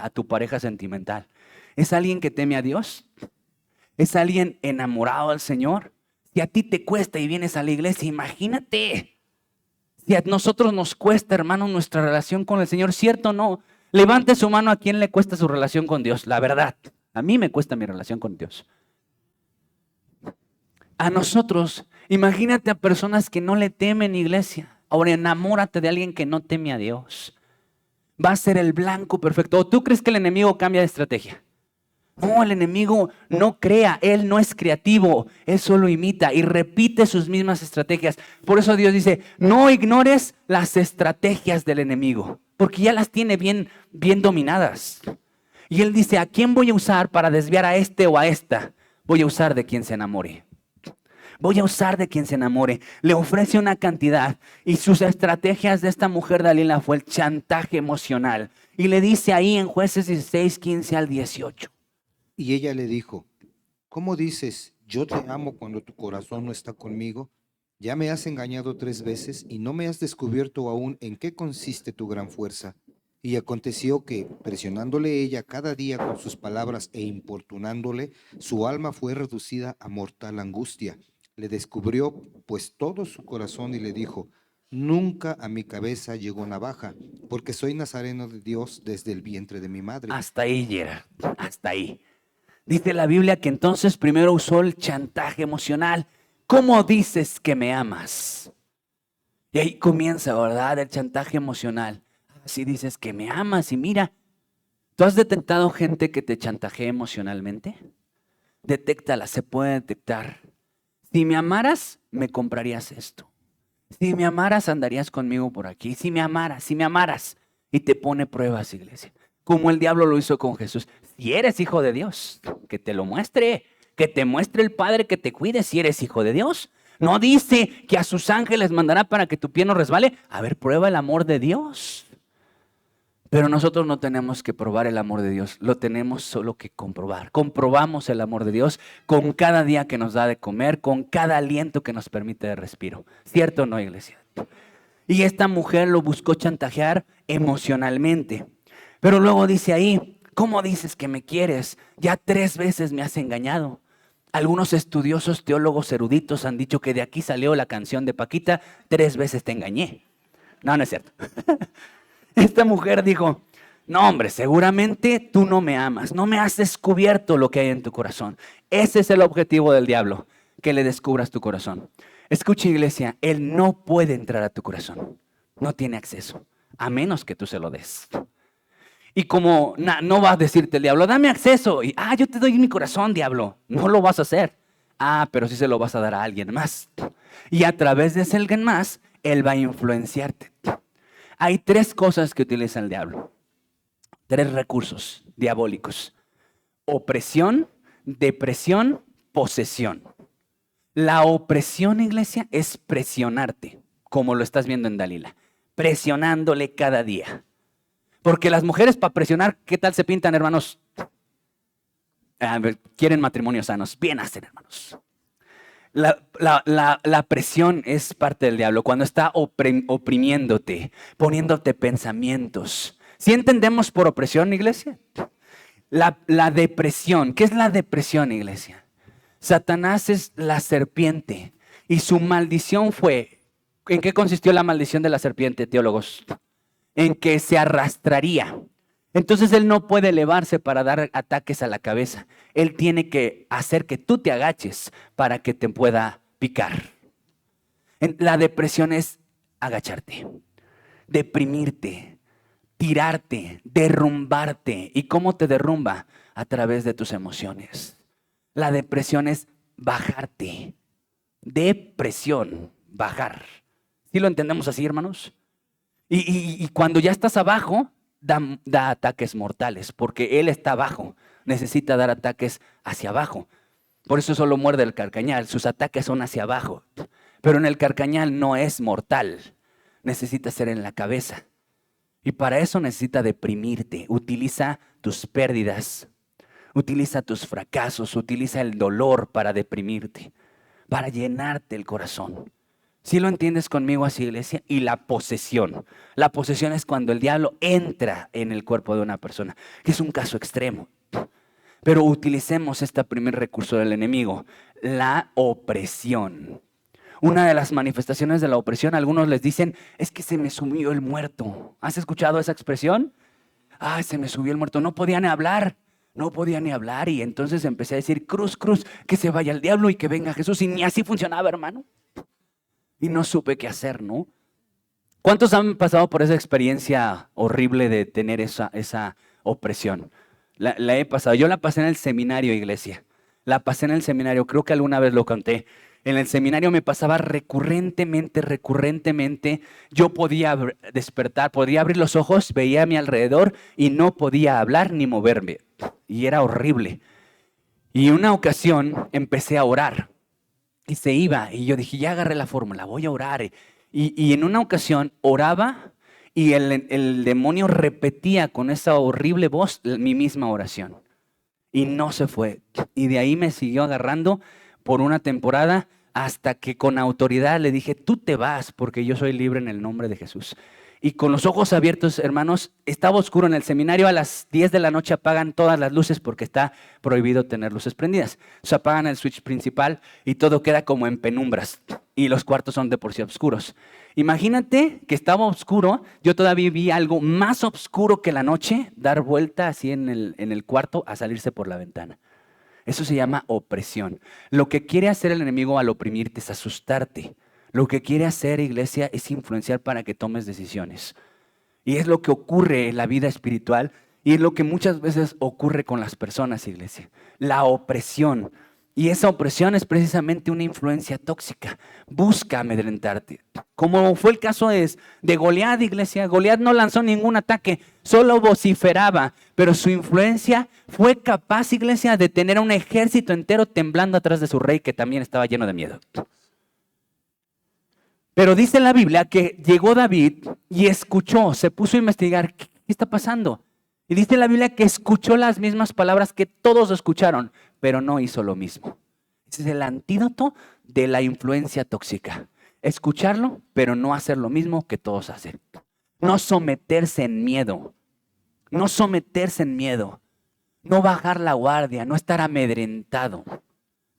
a tu pareja sentimental. ¿Es alguien que teme a Dios? ¿Es alguien enamorado al Señor? Si a ti te cuesta y vienes a la iglesia, imagínate. Si a nosotros nos cuesta, hermano, nuestra relación con el Señor, ¿cierto o no? Levante su mano a quien le cuesta su relación con Dios. La verdad, a mí me cuesta mi relación con Dios. A nosotros, imagínate a personas que no le temen, iglesia. Ahora enamórate de alguien que no teme a Dios. Va a ser el blanco perfecto. ¿O tú crees que el enemigo cambia de estrategia? No, el enemigo no crea, él no es creativo, él solo imita y repite sus mismas estrategias. Por eso Dios dice, no ignores las estrategias del enemigo, porque ya las tiene bien dominadas. Y él dice, ¿a quién voy a usar para desviar a este o a esta? Voy a usar de quien se enamore. Voy a usar de quien se enamore. Le ofrece una cantidad y sus estrategias de esta mujer Dalila fue el chantaje emocional. Y le dice ahí en Jueces 16, 15 al 18. Y ella le dijo, ¿cómo dices, yo te amo cuando tu corazón no está conmigo? Ya me has engañado 3 veces y no me has descubierto aún en qué consiste tu gran fuerza. Y aconteció que, presionándole ella cada día con sus palabras e importunándole, su alma fue reducida a mortal angustia. Le descubrió pues todo su corazón y le dijo, nunca a mi cabeza llegó navaja, porque soy nazareno de Dios desde el vientre de mi madre. Hasta ahí, Gerard, hasta ahí. Dice la Biblia que entonces primero usó el chantaje emocional. ¿Cómo dices que me amas? Y ahí comienza, ¿verdad? El chantaje emocional. Así dices que me amas y mira, ¿tú has detectado gente que te chantajea emocionalmente? Detéctala, se puede detectar. Si me amaras, me comprarías esto. Si me amaras, andarías conmigo por aquí. Si me amaras. Y te pone pruebas, iglesia. Como el diablo lo hizo con Jesús. Si eres hijo de Dios, que te lo muestre. Que te muestre el Padre que te cuide si eres hijo de Dios. No dice que a sus ángeles mandará para que tu pie no resbale. A ver, prueba el amor de Dios. Pero nosotros no tenemos que probar el amor de Dios, lo tenemos solo que comprobar. Comprobamos el amor de Dios con cada día que nos da de comer, con cada aliento que nos permite de respiro. ¿Cierto o no, iglesia? Y esta mujer lo buscó chantajear emocionalmente. Pero luego dice ahí, ¿cómo dices que me quieres? Ya 3 veces me has engañado. Algunos estudiosos, teólogos eruditos han dicho que de aquí salió la canción de Paquita, 3 veces te engañé. No, no es cierto. Esta mujer dijo, no hombre, seguramente tú no me amas, no me has descubierto lo que hay en tu corazón. Ese es el objetivo del diablo, que le descubras tu corazón. Escucha, iglesia, él no puede entrar a tu corazón. No tiene acceso, a menos que tú se lo des. Y como no va a decirte el diablo, dame acceso. Y, yo te doy mi corazón, diablo. No lo vas a hacer. Pero sí se lo vas a dar a alguien más. Y a través de ese alguien más, él va a influenciarte. Hay 3 cosas que utiliza el diablo. 3 recursos diabólicos. Opresión, depresión, posesión. La opresión, iglesia, es presionarte, como lo estás viendo en Dalila. Presionándole cada día. Porque las mujeres para presionar, ¿qué tal se pintan, hermanos? Quieren matrimonios sanos. Bien hacen, hermanos. La presión es parte del diablo. Cuando está oprimiéndote, poniéndote pensamientos. ¿Sí entendemos por opresión, iglesia? La depresión. ¿Qué es la depresión, iglesia? Satanás es la serpiente. Y su maldición fue... ¿En qué consistió la maldición de la serpiente, teólogos? En que se arrastraría. Entonces él no puede elevarse para dar ataques a la cabeza. Él tiene que hacer que tú te agaches para que te pueda picar. La depresión es agacharte, deprimirte, tirarte, derrumbarte. ¿Y cómo te derrumba? A través de tus emociones. La depresión es bajarte. Depresión, bajar. ¿Sí lo entendemos así, hermanos? Y cuando ya estás abajo, da ataques mortales, porque él está abajo, necesita dar ataques hacia abajo. Por eso solo muerde el carcañal, sus ataques son hacia abajo. Pero en el carcañal no es mortal, necesita ser en la cabeza. Y para eso necesita deprimirte, utiliza tus pérdidas, utiliza tus fracasos, utiliza el dolor para deprimirte, para llenarte el corazón. ¿Sí lo entiendes conmigo así, iglesia? Y la posesión. La posesión es cuando el diablo entra en el cuerpo de una persona, que es un caso extremo. Pero utilicemos este primer recurso del enemigo, la opresión. Una de las manifestaciones de la opresión, algunos les dicen, es que se me subió el muerto. ¿Has escuchado esa expresión? Se me subió el muerto. No podía ni hablar. No podía ni hablar. Y entonces empecé a decir, cruz, cruz, que se vaya el diablo y que venga Jesús. Y ni así funcionaba, hermano. Y no supe qué hacer, ¿no? ¿Cuántos han pasado por esa experiencia horrible de tener esa opresión? La he pasado. Yo la pasé en el seminario, iglesia. La pasé en el seminario. Creo que alguna vez lo conté. En el seminario me pasaba recurrentemente. Yo podía despertar, podía abrir los ojos, veía a mi alrededor y no podía hablar ni moverme. Y era horrible. Y una ocasión empecé a orar. Y se iba, y yo dije, ya agarré la fórmula, voy a orar. Y en una ocasión oraba y el demonio repetía con esa horrible voz mi misma oración. Y no se fue. Y de ahí me siguió agarrando por una temporada hasta que con autoridad le dije, tú te vas porque yo soy libre en el nombre de Jesús. Y con los ojos abiertos, hermanos, estaba oscuro en el seminario. A las 10 de la noche apagan todas las luces porque está prohibido tener luces prendidas. O sea, apagan el switch principal y todo queda como en penumbras. Y los cuartos son de por sí oscuros. Imagínate que estaba oscuro. Yo todavía vi algo más oscuro que la noche dar vuelta así en el cuarto a salirse por la ventana. Eso se llama opresión. Lo que quiere hacer el enemigo al oprimirte es asustarte. Lo que quiere hacer, iglesia, es influenciar para que tomes decisiones. Y es lo que ocurre en la vida espiritual y es lo que muchas veces ocurre con las personas, iglesia. La opresión. Y esa opresión es precisamente una influencia tóxica. Busca amedrentarte. Como fue el caso de Goliat, iglesia. Goliat no lanzó ningún ataque, solo vociferaba. Pero su influencia fue capaz, iglesia, de tener a un ejército entero temblando atrás de su rey que también estaba lleno de miedo. Pero dice la Biblia que llegó David y escuchó, se puso a investigar, ¿qué está pasando? Y dice la Biblia que escuchó las mismas palabras que todos escucharon, pero no hizo lo mismo. Ese es el antídoto de la influencia tóxica. Escucharlo, pero no hacer lo mismo que todos hacen. No someterse en miedo. No someterse en miedo. No bajar la guardia, no estar amedrentado.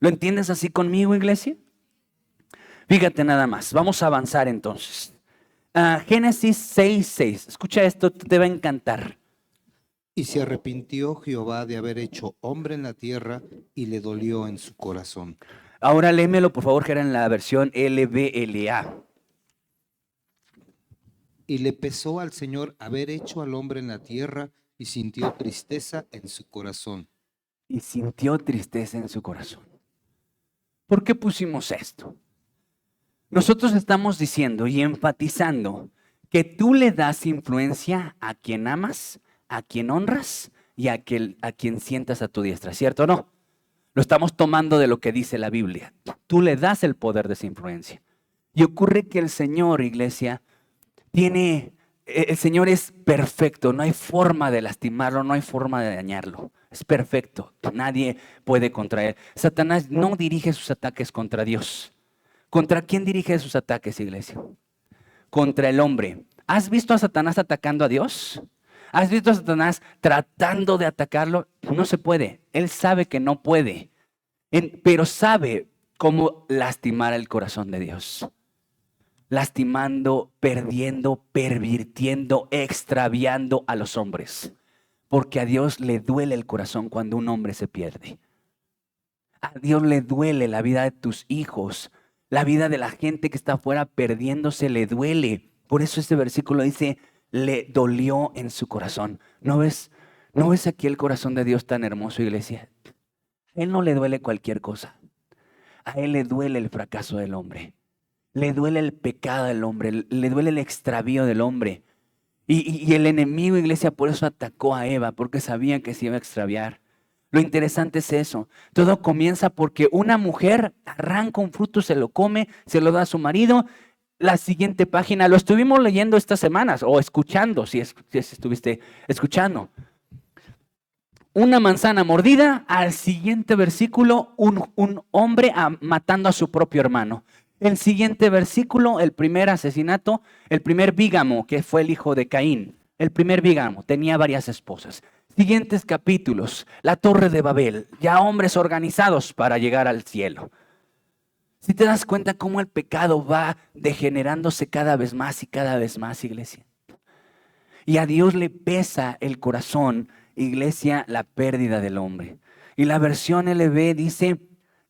¿Lo entiendes así conmigo, iglesia? Fíjate nada más, vamos a avanzar entonces. Génesis 6:6, escucha esto, te va a encantar. Y se arrepintió Jehová de haber hecho hombre en la tierra y le dolió en su corazón. Ahora léemelo, por favor, que era en la versión LBLA. Y le pesó al Señor haber hecho al hombre en la tierra y sintió tristeza en su corazón. Y sintió tristeza en su corazón. ¿Por qué pusimos esto? Nosotros estamos diciendo y enfatizando que tú le das influencia a quien amas, a quien honras y a quien sientas a tu diestra, ¿cierto o no? Lo estamos tomando de lo que dice la Biblia. Tú le das el poder de esa influencia. Y ocurre que el Señor, iglesia, el Señor es perfecto, no hay forma de lastimarlo, no hay forma de dañarlo. Es perfecto, nadie puede contra él. Satanás no dirige sus ataques contra Dios. ¿Contra quién dirige sus ataques, iglesia? Contra el hombre. ¿Has visto a Satanás atacando a Dios? ¿Has visto a Satanás tratando de atacarlo? No se puede. Él sabe que no puede, pero sabe cómo lastimar el corazón de Dios. Lastimando, perdiendo, pervirtiendo, extraviando a los hombres. Porque a Dios le duele el corazón cuando un hombre se pierde. A Dios le duele la vida de tus hijos, la vida de la gente que está afuera perdiéndose, le duele. Por eso este versículo dice, le dolió en su corazón. ¿No ves aquí el corazón de Dios tan hermoso, iglesia? A Él no le duele cualquier cosa. A Él le duele el fracaso del hombre. Le duele el pecado del hombre. Le duele el extravío del hombre. Y el enemigo, iglesia, por eso atacó a Eva, porque sabía que se iba a extraviar. Lo interesante es eso. Todo comienza porque una mujer arranca un fruto, se lo come, se lo da a su marido. La siguiente página, lo estuvimos leyendo estas semanas o escuchando, si estuviste escuchando. Una manzana mordida, al siguiente versículo, un hombre matando a su propio hermano. El siguiente versículo, el primer asesinato, el primer bígamo, que fue el hijo de Caín. El primer bígamo, tenía varias esposas. Siguientes capítulos, la Torre de Babel, ya hombres organizados para llegar al cielo. Si te das cuenta cómo el pecado va degenerándose cada vez más y cada vez más, iglesia. Y a Dios le pesa el corazón, iglesia, la pérdida del hombre. Y la versión LB dice,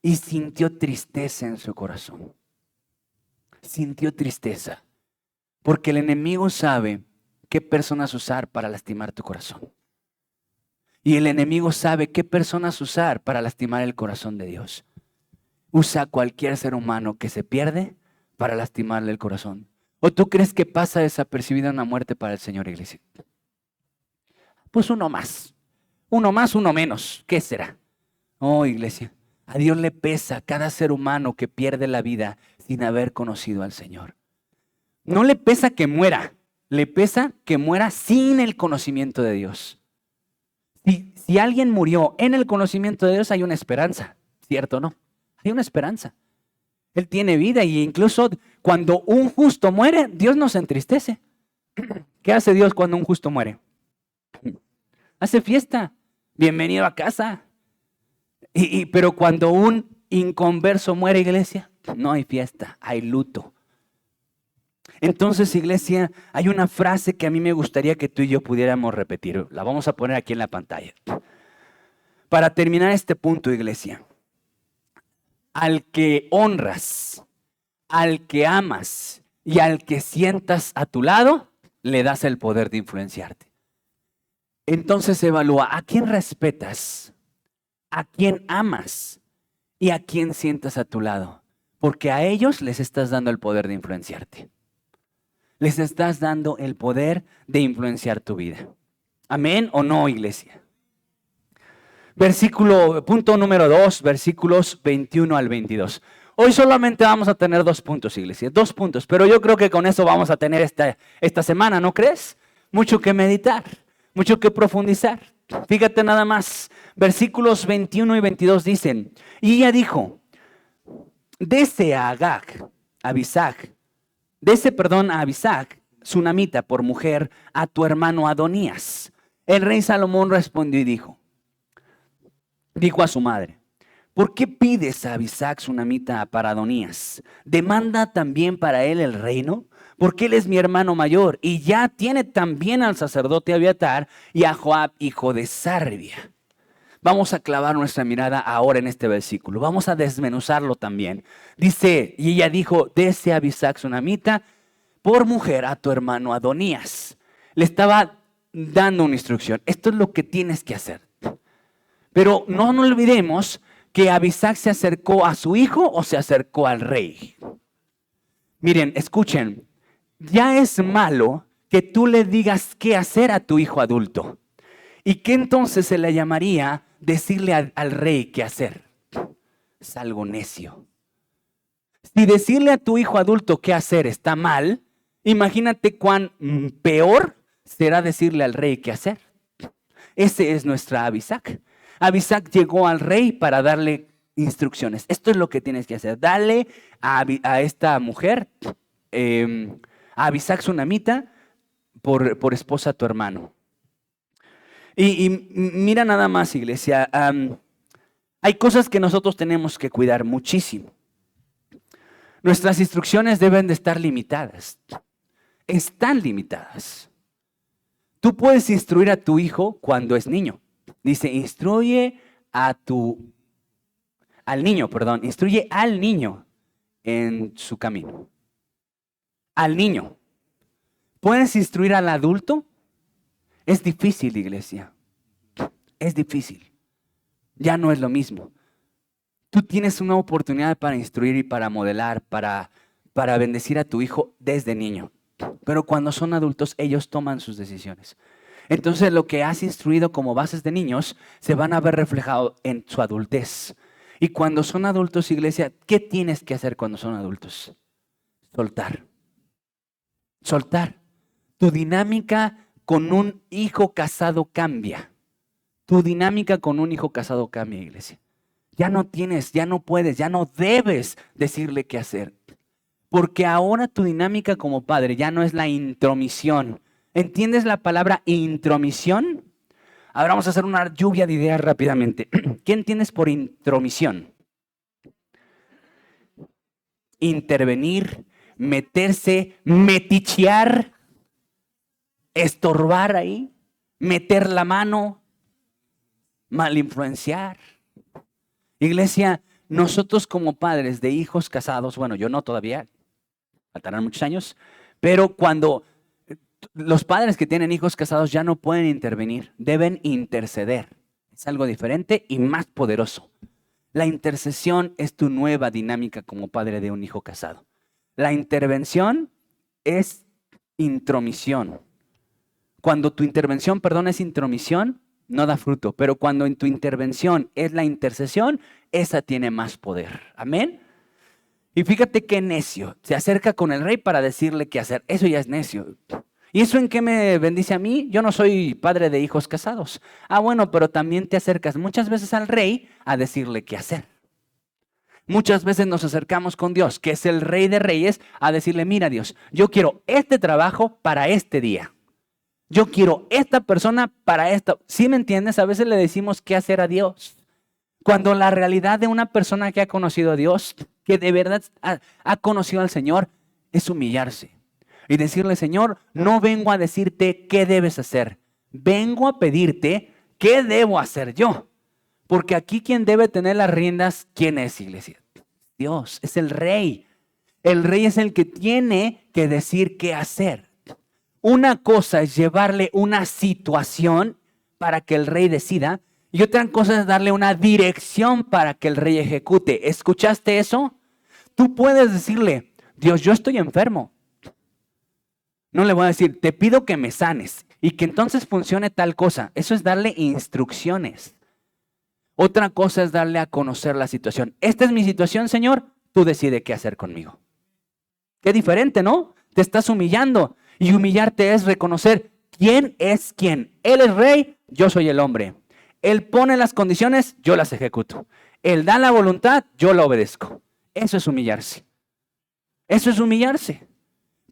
y sintió tristeza en su corazón. Sintió tristeza. Porque el enemigo sabe qué personas usar para lastimar tu corazón. Y el enemigo sabe qué personas usar para lastimar el corazón de Dios. Usa a cualquier ser humano que se pierde para lastimarle el corazón. ¿O tú crees que pasa desapercibida una muerte para el Señor, iglesia? Pues uno más, uno menos. ¿Qué será? Oh, iglesia, a Dios le pesa cada ser humano que pierde la vida sin haber conocido al Señor. No le pesa que muera, le pesa que muera sin el conocimiento de Dios. Si alguien murió en el conocimiento de Dios, hay una esperanza, ¿cierto o no? Hay una esperanza. Él tiene vida y incluso cuando un justo muere, Dios no se entristece. ¿Qué hace Dios cuando un justo muere? Hace fiesta. Bienvenido a casa. Pero cuando un inconverso muere, iglesia, no hay fiesta, hay luto. Entonces, iglesia, hay una frase que a mí me gustaría que tú y yo pudiéramos repetir. La vamos a poner aquí en la pantalla. Para terminar este punto, iglesia. Al que honras, al que amas y al que sientas a tu lado, le das el poder de influenciarte. Entonces evalúa a quién respetas, a quién amas y a quién sientas a tu lado. Porque a ellos les estás dando el poder de influenciarte. Les estás dando el poder de influenciar tu vida. ¿Amén o no, iglesia? Punto número 2, versículos 21 al 22. Hoy solamente vamos a tener 2 puntos, iglesia, 2 puntos. Pero yo creo que con eso vamos a tener esta semana, ¿no crees? Mucho que meditar, mucho que profundizar. Fíjate nada más, versículos 21 y 22 dicen, y ella dijo, dese a Abisag, sunamita, por mujer a tu hermano Adonías. El rey Salomón respondió y dijo a su madre, ¿por qué pides a Abisag, sunamita, para Adonías? ¿Demanda también para él el reino? Porque él es mi hermano mayor y ya tiene también al sacerdote Abiatar y a Joab, hijo de Sarvia. Vamos a clavar nuestra mirada ahora en este versículo. Vamos a desmenuzarlo también. Dice, y ella dijo, dese a Abisag sunamita por mujer a tu hermano Adonías. Le estaba dando una instrucción. Esto es lo que tienes que hacer. Pero no nos olvidemos que Abisag se acercó a su hijo o se acercó al rey. Miren, escuchen. Ya es malo que tú le digas qué hacer a tu hijo adulto. ¿Y qué entonces se le llamaría decirle al rey qué hacer? Es algo necio. Si decirle a tu hijo adulto qué hacer está mal, imagínate cuán peor será decirle al rey qué hacer. Ese es nuestra Abisag. Abisag llegó al rey para darle instrucciones. Esto es lo que tienes que hacer. Dale a esta mujer, a Abisag sunamita, por esposa a tu hermano. Y mira nada más, iglesia. Hay cosas que nosotros tenemos que cuidar muchísimo. Nuestras instrucciones deben de estar limitadas. Están limitadas. Tú puedes instruir a tu hijo cuando es niño. Dice, instruye al niño en su camino. Al niño. ¿Puedes instruir al adulto? Es difícil, iglesia. Es difícil. Ya no es lo mismo. Tú tienes una oportunidad para instruir y para modelar, para bendecir a tu hijo desde niño. Pero cuando son adultos, ellos toman sus decisiones. Entonces, lo que has instruido como bases de niños se van a ver reflejado en su adultez. Y cuando son adultos, iglesia, ¿qué tienes que hacer cuando son adultos? Soltar. Soltar. Tu dinámica con un hijo casado cambia. Tu dinámica con un hijo casado cambia, iglesia. Ya no tienes, ya no puedes, ya no debes decirle qué hacer. Porque ahora tu dinámica como padre ya no es la intromisión. ¿Entiendes la palabra intromisión? Ahora vamos a hacer una lluvia de ideas rápidamente. ¿Qué entiendes por intromisión? Intervenir, meterse, metichear, estorbar ahí, meter la mano, mal influenciar. Iglesia, nosotros como padres de hijos casados, bueno, yo no todavía, faltarán muchos años, pero cuando los padres que tienen hijos casados ya no pueden intervenir, deben interceder. Es algo diferente y más poderoso. La intercesión es tu nueva dinámica como padre de un hijo casado. La intervención es intromisión. Cuando tu intervención, es intromisión, no da fruto. Pero cuando en tu intervención es la intercesión, esa tiene más poder. Amén. Y fíjate qué necio. Se acerca con el rey para decirle qué hacer. Eso ya es necio. ¿Y eso en qué me bendice a mí? Yo no soy padre de hijos casados. Ah, bueno, pero también te acercas muchas veces al rey a decirle qué hacer. Muchas veces nos acercamos con Dios, que es el Rey de Reyes, a decirle, mira Dios, yo quiero este trabajo para este día. Yo quiero esta persona para esta. ¿Sí me entiendes? A veces le decimos qué hacer a Dios. Cuando la realidad de una persona que ha conocido a Dios, que de verdad ha conocido al Señor, es humillarse. Y decirle, Señor, no vengo a decirte qué debes hacer. Vengo a pedirte qué debo hacer yo. Porque aquí quien debe tener las riendas, ¿quién es, iglesia? Dios, es el Rey. El Rey es el que tiene que decir qué hacer. Una cosa es llevarle una situación para que el Rey decida. Y otra cosa es darle una dirección para que el Rey ejecute. ¿Escuchaste eso? Tú puedes decirle, Dios, yo estoy enfermo. No le voy a decir, te pido que me sanes y que entonces funcione tal cosa. Eso es darle instrucciones. Otra cosa es darle a conocer la situación. Esta es mi situación, Señor. Tú decides qué hacer conmigo. Qué diferente, ¿no? Te estás humillando. Y humillarte es reconocer quién es quién. Él es rey, yo soy el hombre. Él pone las condiciones, yo las ejecuto. Él da la voluntad, yo la obedezco. Eso es humillarse. Eso es humillarse.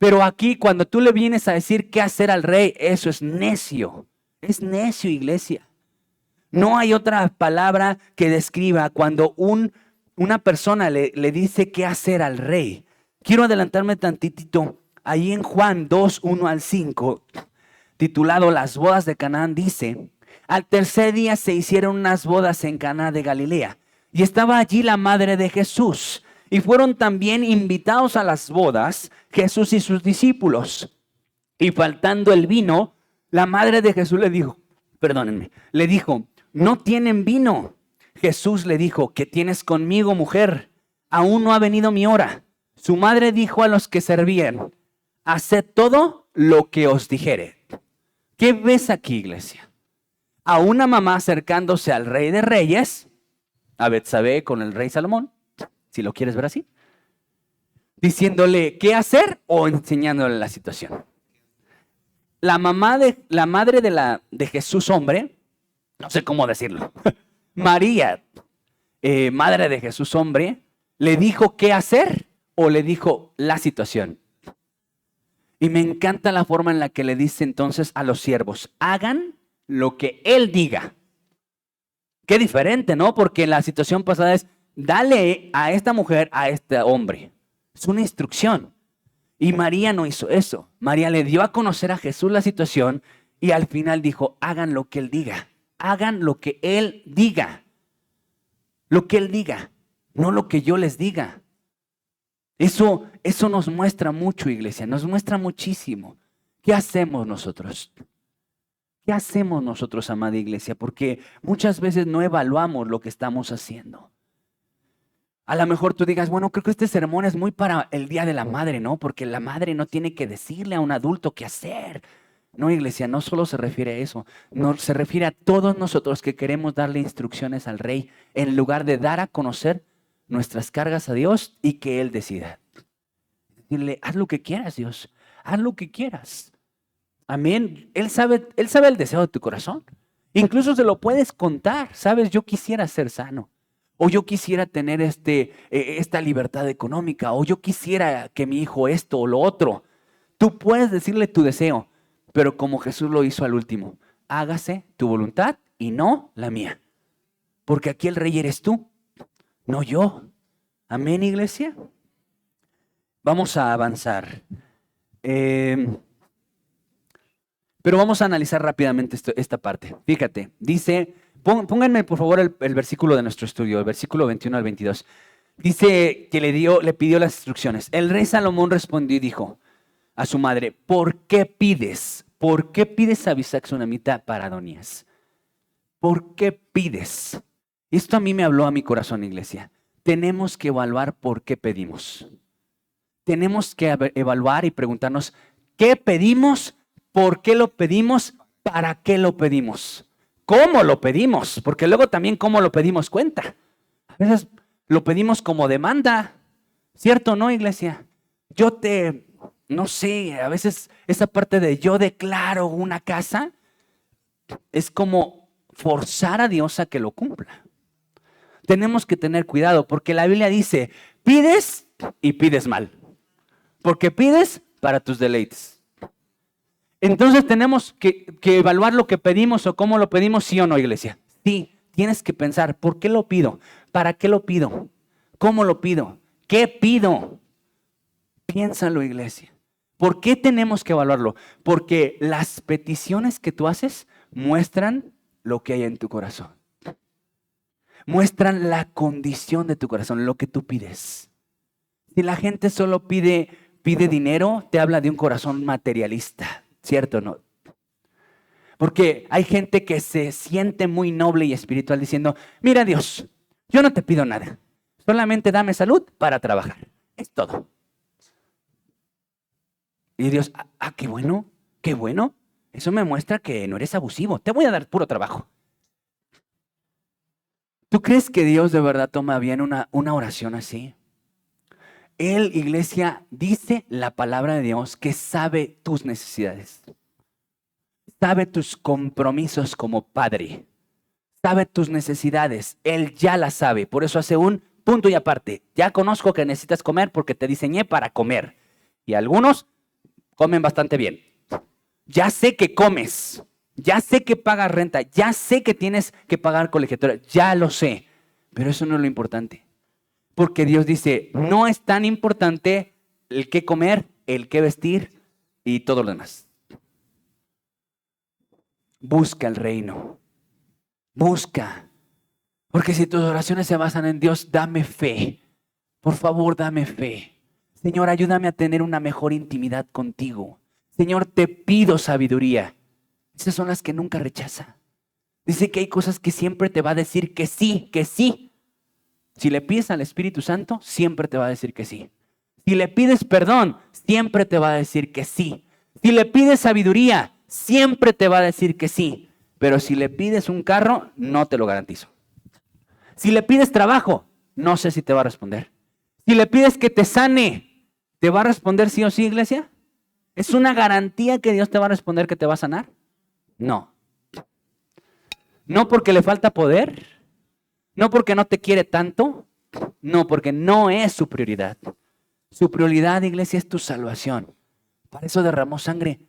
Pero aquí cuando tú le vienes a decir qué hacer al rey, eso es necio. Es necio, iglesia. No hay otra palabra que describa cuando una persona le dice qué hacer al rey. Quiero adelantarme tantitito. Ahí en Juan 2, 1 al 5, titulado Las bodas de Canaán, dice, Al tercer día se hicieron unas bodas en Caná de Galilea y estaba allí la madre de Jesús. Y fueron también invitados a las bodas Jesús y sus discípulos. Y faltando el vino, la madre de Jesús le dijo, no tienen vino. Jesús le dijo, ¿qué tienes conmigo, mujer? Aún no ha venido mi hora. Su madre dijo a los que servían, haced todo lo que os dijere. ¿Qué ves aquí, iglesia? A una mamá acercándose al Rey de Reyes, a Betsabé con el rey Salomón, si lo quieres ver así, diciéndole qué hacer o enseñándole la situación. La madre de Jesús hombre, no sé cómo decirlo, María, madre de Jesús hombre, le dijo qué hacer o le dijo la situación. Y me encanta la forma en la que le dice entonces a los siervos, hagan lo que él diga. Qué diferente, ¿no? Porque la situación pasada es, dale a esta mujer, a este hombre. Es una instrucción. Y María no hizo eso. María le dio a conocer a Jesús la situación y al final dijo, hagan lo que él diga. Hagan lo que él diga. Lo que él diga, no lo que yo les diga. Eso nos muestra mucho, iglesia, nos muestra muchísimo. ¿Qué hacemos nosotros? ¿Qué hacemos nosotros, amada iglesia? Porque muchas veces no evaluamos lo que estamos haciendo. A lo mejor tú digas, bueno, creo que este sermón es muy para el Día de la Madre, ¿no? Porque la madre no tiene que decirle a un adulto qué hacer. No, iglesia, no solo se refiere a eso. No, se refiere a todos nosotros que queremos darle instrucciones al Rey en lugar de dar a conocer nuestras cargas a Dios y que Él decida. Decirle, haz lo que quieras, Dios. Haz lo que quieras. Amén. Él sabe el deseo de tu corazón. Incluso se lo puedes contar. Sabes, yo quisiera ser sano. O yo quisiera tener esta libertad económica. O yo quisiera que mi hijo esto o lo otro. Tú puedes decirle tu deseo. Pero como Jesús lo hizo al último. Hágase tu voluntad y no la mía. Porque aquí el rey eres tú. No yo. Amén, iglesia. Vamos a avanzar. Pero vamos a analizar rápidamente esta parte. Fíjate, dice, pónganme por favor el versículo de nuestro estudio, el versículo 21 al 22. Dice que le pidió las instrucciones. El rey Salomón respondió y dijo a su madre, ¿por qué pides? ¿Por qué pides a Abisac sunamita para Adonías? ¿Por qué pides? Esto a mí me habló a mi corazón, iglesia. Tenemos que evaluar por qué pedimos. Tenemos que evaluar y preguntarnos, ¿qué pedimos? ¿Por qué lo pedimos? ¿Para qué lo pedimos? ¿Cómo lo pedimos? Porque luego también cómo lo pedimos cuenta. A veces lo pedimos como demanda. ¿Cierto o no, iglesia? No sé, a veces esa parte de yo declaro una casa es como forzar a Dios a que lo cumpla. Tenemos que tener cuidado porque la Biblia dice, pides y pides mal. Porque pides para tus deleites. Entonces tenemos que evaluar lo que pedimos o cómo lo pedimos, sí o no, iglesia. Sí, tienes que pensar, ¿por qué lo pido? ¿Para qué lo pido? ¿Cómo lo pido? ¿Qué pido? Piénsalo, iglesia. ¿Por qué tenemos que evaluarlo? Porque las peticiones que tú haces muestran lo que hay en tu corazón. Muestran la condición de tu corazón, lo que tú pides. Si la gente solo pide dinero, te habla de un corazón materialista, ¿cierto o no? Porque hay gente que se siente muy noble y espiritual diciendo, mira Dios, yo no te pido nada, solamente dame salud para trabajar, es todo. Y Dios, qué bueno, eso me muestra que no eres abusivo, te voy a dar puro trabajo. ¿Tú crees que Dios de verdad toma bien una oración así? Él, iglesia, dice la palabra de Dios que sabe tus necesidades. Sabe tus compromisos como padre. Sabe tus necesidades. Él ya las sabe. Por eso hace un punto y aparte. Ya conozco que necesitas comer porque te diseñé para comer. Y algunos comen bastante bien. Ya sé que comes. Ya sé que pagas renta. Ya sé que tienes que pagar colegiatura. Ya lo sé. Pero eso no es lo importante. Porque Dios dice, no es tan importante el qué comer, el qué vestir y todo lo demás. Busca el reino. Busca. Porque si tus oraciones se basan en Dios, dame fe. Por favor, dame fe. Señor, ayúdame a tener una mejor intimidad contigo. Señor, te pido sabiduría. Esas son las que nunca rechaza. Dice que hay cosas que siempre te va a decir que sí, que sí. Si le pides al Espíritu Santo, siempre te va a decir que sí. Si le pides perdón, siempre te va a decir que sí. Si le pides sabiduría, siempre te va a decir que sí. Pero si le pides un carro, no te lo garantizo. Si le pides trabajo, no sé si te va a responder. Si le pides que te sane, ¿te va a responder sí o sí, iglesia? ¿Es una garantía que Dios te va a responder que te va a sanar? No. No porque le falta poder, no porque no te quiere tanto, no, porque no es su prioridad. Su prioridad, iglesia, es tu salvación. Para eso derramó sangre.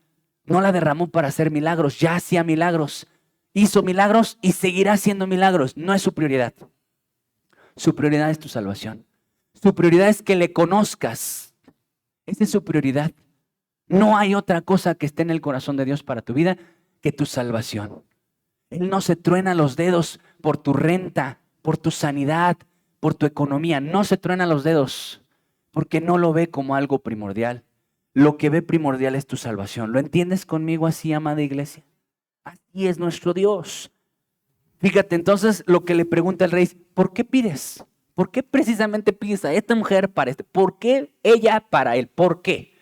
No la derramó para hacer milagros, ya hacía milagros. Hizo milagros y seguirá haciendo milagros. No es su prioridad. Su prioridad es tu salvación. Su prioridad es que le conozcas. Esa es su prioridad. No hay otra cosa que esté en el corazón de Dios para tu vida que tu salvación. Él no se truena los dedos por tu renta, por tu sanidad, por tu economía. No se truena los dedos porque no lo ve como algo primordial. Lo que ve primordial es tu salvación. ¿Lo entiendes conmigo así, amada iglesia? Así es nuestro Dios. Fíjate, entonces lo que le pregunta el rey es, ¿por qué pides? ¿Por qué precisamente pides a esta mujer para este? ¿Por qué ella para él? ¿Por qué?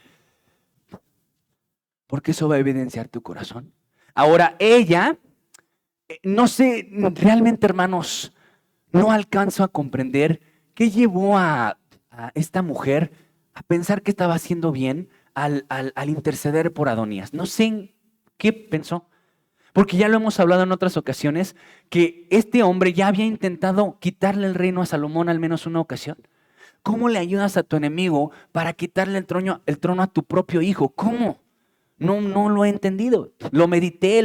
Porque eso va a evidenciar tu corazón. Ahora, ella, no sé, realmente, hermanos, no alcanzo a comprender qué llevó a esta mujer a pensar que estaba haciendo bien al interceder por Adonías. No sé en qué pensó. Porque ya lo hemos hablado en otras ocasiones, que este hombre ya había intentado quitarle el reino a Salomón al menos una ocasión. ¿Cómo le ayudas a tu enemigo para quitarle el trono a tu propio hijo? ¿Cómo? No lo he entendido. Lo medité,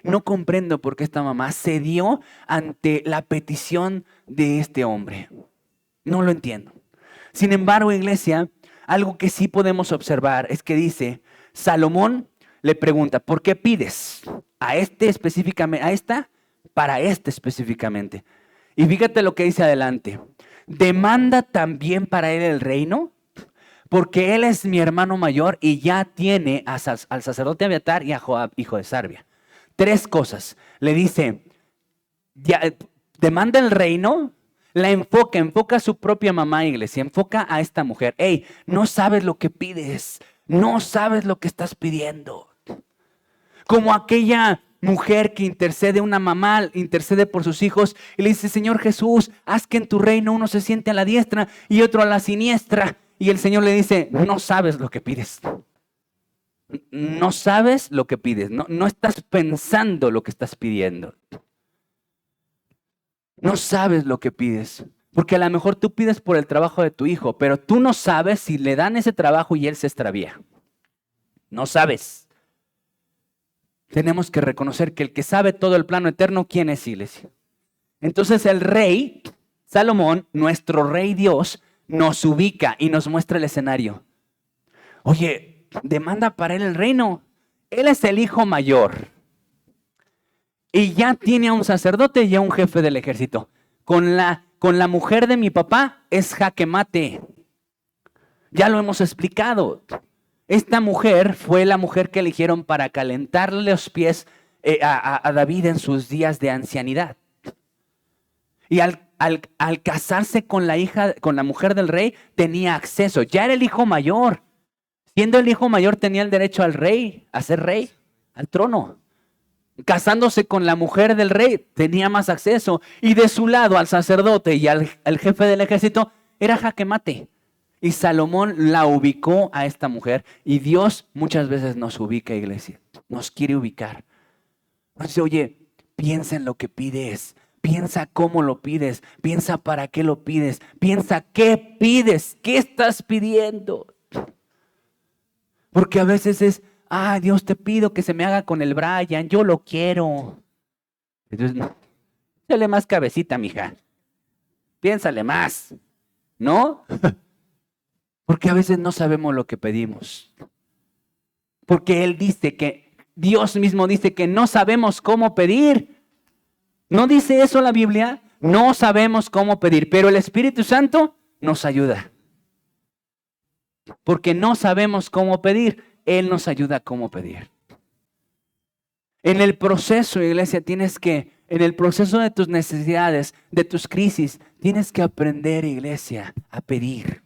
no comprendo por qué esta mamá cedió ante la petición de este hombre. No lo entiendo. Sin embargo, iglesia, algo que sí podemos observar es que dice, Salomón le pregunta, ¿por qué pides a este específicamente, a esta, para este específicamente? Y fíjate lo que dice adelante. ¿Demanda también para él el reino? Porque él es mi hermano mayor y ya tiene al sacerdote Abiatar y a Joab, hijo de Sarvia. 3 cosas. Le dice, demanda el reino, la enfoca a su propia mamá, iglesia, enfoca a esta mujer. Hey, no sabes lo que pides, no sabes lo que estás pidiendo. Como aquella mujer que intercede, una mamá intercede por sus hijos y le dice, Señor Jesús, haz que en tu reino uno se siente a la diestra y otro a la siniestra. Y el Señor le dice, no sabes lo que pides. No sabes lo que pides. No estás pensando lo que estás pidiendo. No sabes lo que pides. Porque a lo mejor tú pides por el trabajo de tu hijo, pero tú no sabes si le dan ese trabajo y él se extravía. No sabes. Tenemos que reconocer que el que sabe todo el plano eterno, ¿quién es, iglesia? Entonces el rey, Salomón, nuestro rey Dios, nos ubica y nos muestra el escenario. Oye, demanda para él el reino. Él es el hijo mayor. Y ya tiene a un sacerdote y a un jefe del ejército. Con la mujer de mi papá es jaque mate. Ya lo hemos explicado. Esta mujer fue la mujer que eligieron para calentarle los pies a David en sus días de ancianidad. Y al casarse con la mujer del rey, tenía acceso. Ya era el hijo mayor. Siendo el hijo mayor, tenía el derecho al rey, a ser rey, al trono. Casándose con la mujer del rey, tenía más acceso. Y de su lado, al sacerdote y al jefe del ejército, era jaque mate. Y Salomón la ubicó a esta mujer. Y Dios muchas veces nos ubica, iglesia. Nos quiere ubicar. Nos dice, oye, piensa en lo que pides. Piensa cómo lo pides. Piensa para qué lo pides. Piensa qué pides. ¿Qué estás pidiendo? Porque a veces es, Dios, te pido que se me haga con el Brian. Yo lo quiero. Entonces, dale más cabecita, mija. Piénsale más. ¿No? Porque a veces no sabemos lo que pedimos. Porque Dios mismo dice que no sabemos cómo pedir. ¿No dice eso la Biblia? No sabemos cómo pedir, pero el Espíritu Santo nos ayuda. Porque no sabemos cómo pedir, Él nos ayuda a cómo pedir. En el proceso, iglesia, en el proceso de tus necesidades, de tus crisis, tienes que aprender, iglesia, a pedir.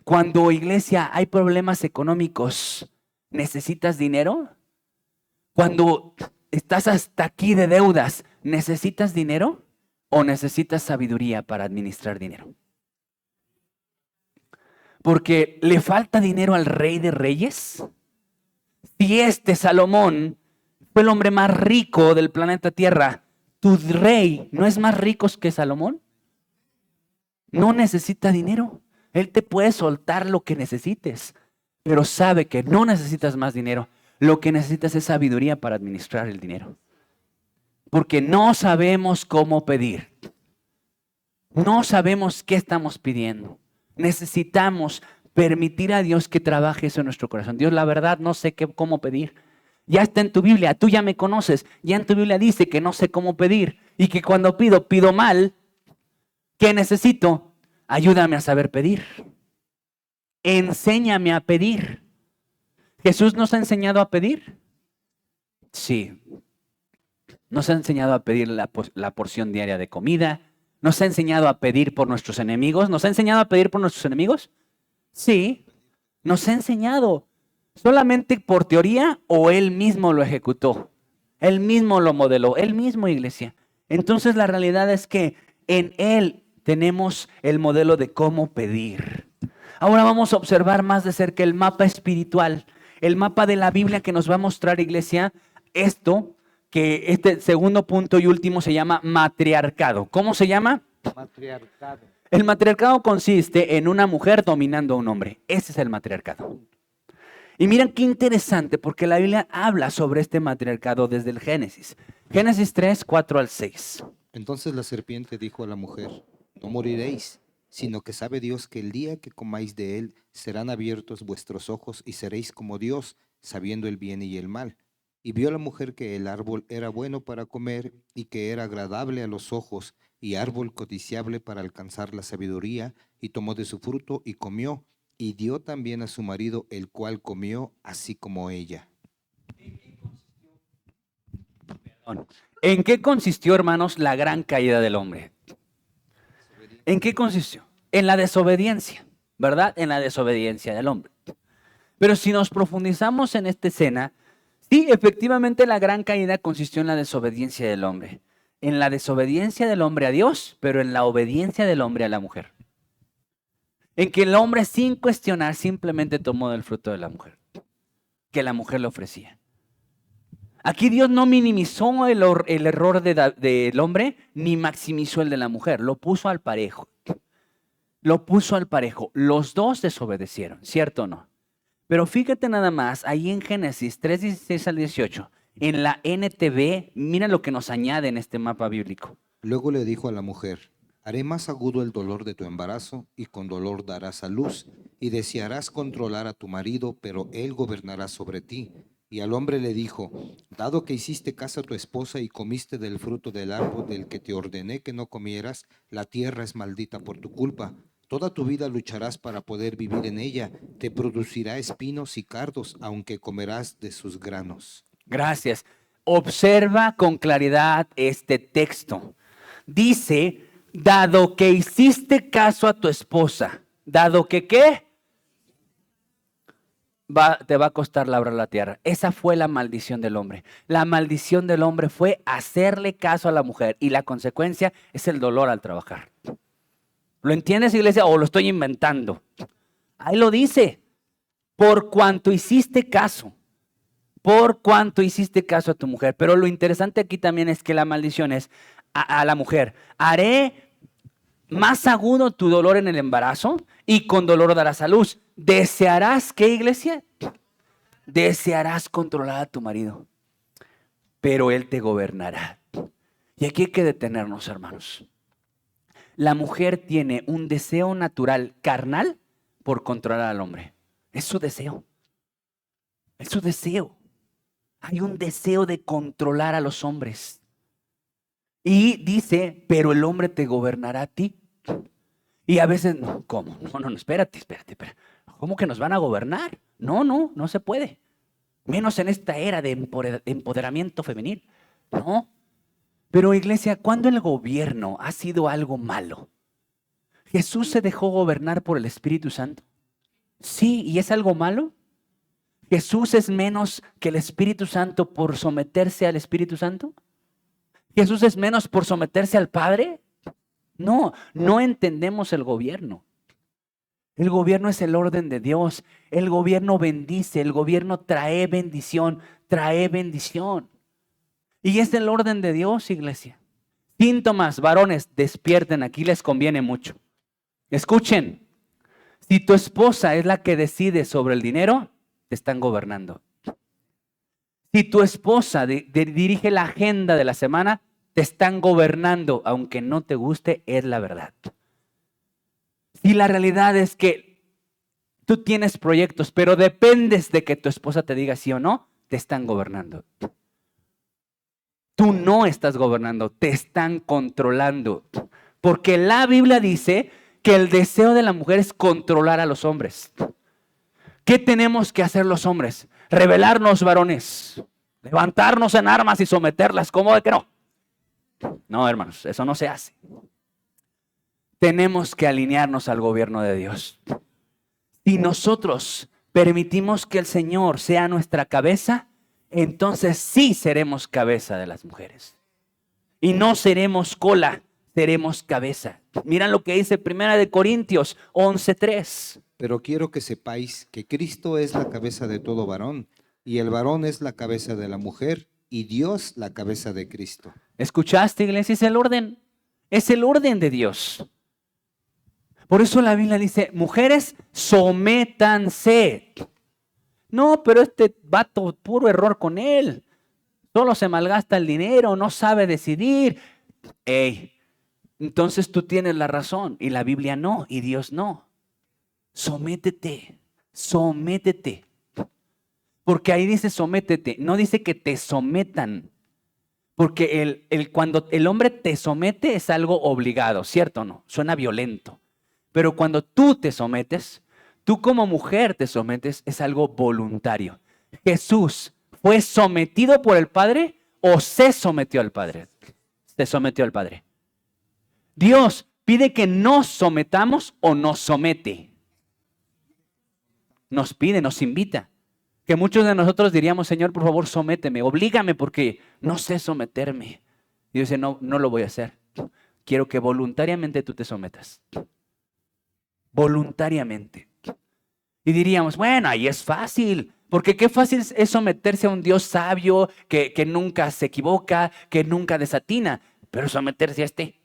Cuando, iglesia, hay problemas económicos, ¿necesitas dinero? Cuando estás hasta aquí de deudas, ¿necesitas dinero o necesitas sabiduría para administrar dinero? Porque le falta dinero al Rey de Reyes. Si Salomón fue el hombre más rico del planeta Tierra, ¿tu rey no es más rico que Salomón? No necesita dinero. Él te puede soltar lo que necesites, pero sabe que no necesitas más dinero. Lo que necesitas es sabiduría para administrar el dinero. Porque no sabemos cómo pedir. No sabemos qué estamos pidiendo. Necesitamos permitir a Dios que trabaje eso en nuestro corazón. Dios, la verdad, no sé cómo pedir. Ya está en tu Biblia, tú ya me conoces. Ya en tu Biblia dice que no sé cómo pedir y que cuando pido mal. ¿Qué necesito? Ayúdame a saber pedir. Enséñame a pedir. ¿Jesús nos ha enseñado a pedir? Sí. Nos ha enseñado a pedir la porción diaria de comida. Nos ha enseñado a pedir por nuestros enemigos. ¿Nos ha enseñado a pedir por nuestros enemigos? Sí. Nos ha enseñado. ¿Solamente por teoría o Él mismo lo ejecutó? Él mismo lo modeló. Él mismo, iglesia. Entonces la realidad es que en Él tenemos el modelo de cómo pedir. Ahora vamos a observar más de cerca el mapa espiritual, el mapa de la Biblia que nos va a mostrar, iglesia, que este segundo punto y último se llama matriarcado. ¿Cómo se llama? Matriarcado. El matriarcado consiste en una mujer dominando a un hombre. Ese es el matriarcado. Y miren qué interesante, porque la Biblia habla sobre este matriarcado desde el Génesis. Génesis 3, 4 al 6. Entonces la serpiente dijo a la mujer: no moriréis, sino que sabe Dios que el día que comáis de él serán abiertos vuestros ojos y seréis como Dios, sabiendo el bien y el mal. Y vio la mujer que el árbol era bueno para comer y que era agradable a los ojos y árbol codiciable para alcanzar la sabiduría, y tomó de su fruto y comió, y dio también a su marido, el cual comió así como ella. ¿En qué consistió, hermanos, la gran caída del hombre? ¿En qué consistió? En la desobediencia, ¿verdad? En la desobediencia del hombre. Pero si nos profundizamos en esta escena, sí, efectivamente la gran caída consistió en la desobediencia del hombre. En la desobediencia del hombre a Dios, pero en la obediencia del hombre a la mujer. En que el hombre, sin cuestionar, simplemente tomó del fruto de la mujer, que la mujer le ofrecía. Aquí Dios no minimizó el error del hombre, ni maximizó el de la mujer. Lo puso al parejo. Lo puso al parejo. Los dos desobedecieron, ¿cierto o no? Pero fíjate nada más, ahí en Génesis 3, 16 al 18, en la NTV, mira lo que nos añade en este mapa bíblico. Luego le dijo a la mujer: haré más agudo el dolor de tu embarazo, y con dolor darás a luz, y desearás controlar a tu marido, pero él gobernará sobre ti. Y al hombre le dijo: dado que hiciste caso a tu esposa y comiste del fruto del árbol del que te ordené que no comieras, la tierra es maldita por tu culpa. Toda tu vida lucharás para poder vivir en ella. Te producirá espinos y cardos, aunque comerás de sus granos. Gracias. Observa con claridad este texto. Dice, dado que hiciste caso a tu esposa, dado que ¿qué? Te va a costar labrar la tierra. Esa fue la maldición del hombre. La maldición del hombre fue hacerle caso a la mujer y la consecuencia es el dolor al trabajar. ¿Lo entiendes, iglesia? ¿O lo estoy inventando? Ahí lo dice. Por cuanto hiciste caso a tu mujer. Pero lo interesante aquí también es que la maldición es a la mujer. Haré más agudo tu dolor en el embarazo y con dolor darás a luz. ¿Desearás qué, iglesia? Desearás controlar a tu marido, pero él te gobernará. Y aquí hay que detenernos, hermanos. La mujer tiene un deseo natural carnal por controlar al hombre. Es su deseo. Es su deseo. Hay un deseo de controlar a los hombres. Y dice, pero el hombre te gobernará a ti. Y a veces, no, ¿cómo? No, espérate. ¿Cómo que nos van a gobernar? No se puede. Menos en esta era de empoderamiento femenil. No. Pero iglesia, ¿cuándo el gobierno ha sido algo malo? ¿Jesús se dejó gobernar por el Espíritu Santo? Sí, ¿y es algo malo? ¿Jesús es menos que el Espíritu Santo por someterse al Espíritu Santo? ¿Jesús es menos por someterse al Padre? No entendemos el gobierno. El gobierno es el orden de Dios. El gobierno bendice, el gobierno trae bendición. Y es el orden de Dios, iglesia. Síntomas, varones, despierten, aquí les conviene mucho. Escuchen, si tu esposa es la que decide sobre el dinero, te están gobernando. Si tu esposa dirige la agenda de la semana, te están gobernando, aunque no te guste, es la verdad. Si la realidad es que tú tienes proyectos, pero dependes de que tu esposa te diga sí o no, te están gobernando. Tú no estás gobernando, te están controlando. Porque la Biblia dice que el deseo de la mujer es controlar a los hombres. ¿Qué tenemos que hacer los hombres? Rebelarnos, varones. Levantarnos en armas y someterlas. ¿Cómo de que no? No, hermanos, eso no se hace. Tenemos que alinearnos al gobierno de Dios. Si nosotros permitimos que el Señor sea nuestra cabeza, entonces sí seremos cabeza de las mujeres. Y no seremos cola, seremos cabeza. Miren lo que dice 1 Corintios 11:3. Pero quiero que sepáis que Cristo es la cabeza de todo varón, y el varón es la cabeza de la mujer, y Dios la cabeza de Cristo. ¿Escuchaste, iglesia? Es el orden de Dios. Por eso la Biblia dice, mujeres, sométanse. No, pero este vato, puro error con él. Solo se malgasta el dinero, no sabe decidir. Entonces tú tienes la razón y la Biblia no y Dios no. Sométete. Porque ahí dice sométete, no dice que te sometan. Porque cuando el hombre te somete es algo obligado, ¿cierto o no? Suena violento. Pero cuando tú te sometes, tú como mujer te sometes, es algo voluntario. Jesús fue sometido por el Padre o se sometió al Padre. Se sometió al Padre. Dios pide que nos sometamos o nos somete. Nos pide, nos invita. Que muchos de nosotros diríamos, Señor, por favor, sométeme, oblígame porque no sé someterme. Y Dios dice, no lo voy a hacer. Quiero que voluntariamente tú te sometas. Voluntariamente. Y diríamos, bueno, ahí es fácil. Porque qué fácil es someterse a un Dios sabio que nunca se equivoca, que nunca desatina. Pero someterse a este,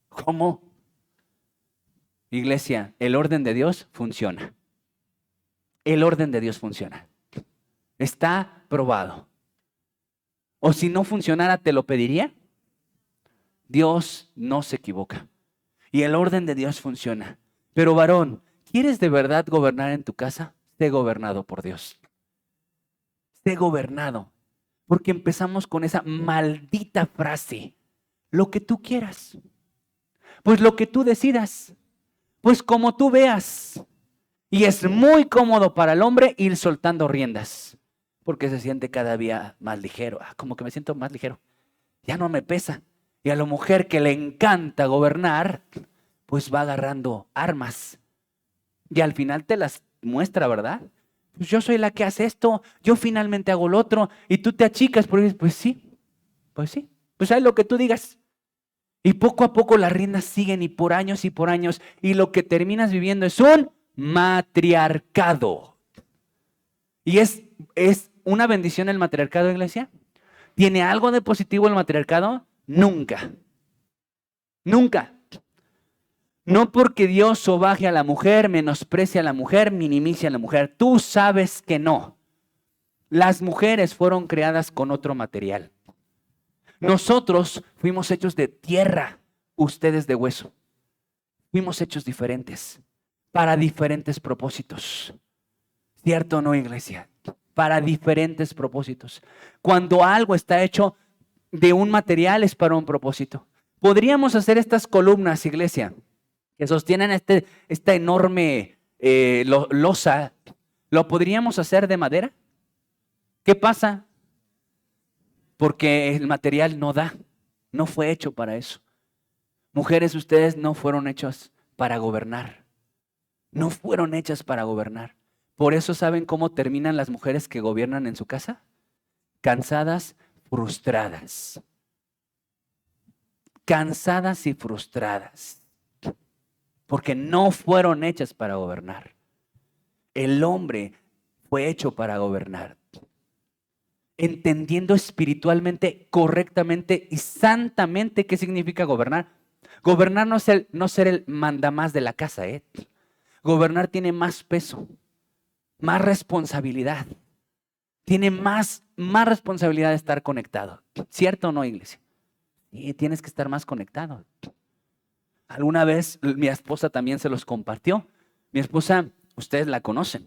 ¿cómo? Iglesia, el orden de Dios funciona. El orden de Dios funciona. Está probado. O si no funcionara, ¿te lo pediría? Dios no se equivoca. Y el orden de Dios funciona. Pero varón, ¿quieres de verdad gobernar en tu casa? Sé gobernado por Dios. Sé gobernado. Porque empezamos con esa maldita frase. Lo que tú quieras. Pues lo que tú decidas. Pues como tú veas. Y es muy cómodo para el hombre ir soltando riendas, porque se siente cada día más ligero. Como que me siento más ligero. Ya no me pesa. Y a la mujer que le encanta gobernar, pues va agarrando armas. Y al final te las muestra, ¿verdad? Pues yo soy la que hace esto, yo finalmente hago lo otro, y tú te achicas porque dices, pues sí, pues haz lo que tú digas. Y poco a poco las riendas siguen y por años, y lo que terminas viviendo es un matriarcado. ¿Y es una bendición el matriarcado, iglesia? ¿Tiene algo de positivo el matriarcado? Nunca. No porque Dios sobaje a la mujer, menosprecie a la mujer, minimice a la mujer. Tú sabes que no. Las mujeres fueron creadas con otro material. Nosotros fuimos hechos de tierra, ustedes de hueso. Fuimos hechos diferentes. Para diferentes propósitos. ¿Cierto o no, iglesia? Para diferentes propósitos. Cuando algo está hecho, de un material es para un propósito. Podríamos hacer estas columnas, iglesia, que sostienen esta enorme losa. ¿Lo podríamos hacer de madera? ¿Qué pasa? Porque el material no da, no fue hecho para eso. Mujeres, ustedes no fueron hechas para gobernar. No fueron hechas para gobernar. Por eso, ¿saben cómo terminan las mujeres que gobiernan en su casa? Cansadas, frustradas. Cansadas y frustradas. Porque no fueron hechas para gobernar. El hombre fue hecho para gobernar. Entendiendo espiritualmente, correctamente y santamente qué significa gobernar. Gobernar no ser el mandamás de la casa, ¿eh? Gobernar tiene más peso, más responsabilidad. Tiene más responsabilidad de estar conectado. ¿Cierto o no, iglesia? Y tienes que estar más conectado. Alguna vez mi esposa también se los compartió. Mi esposa, ustedes la conocen.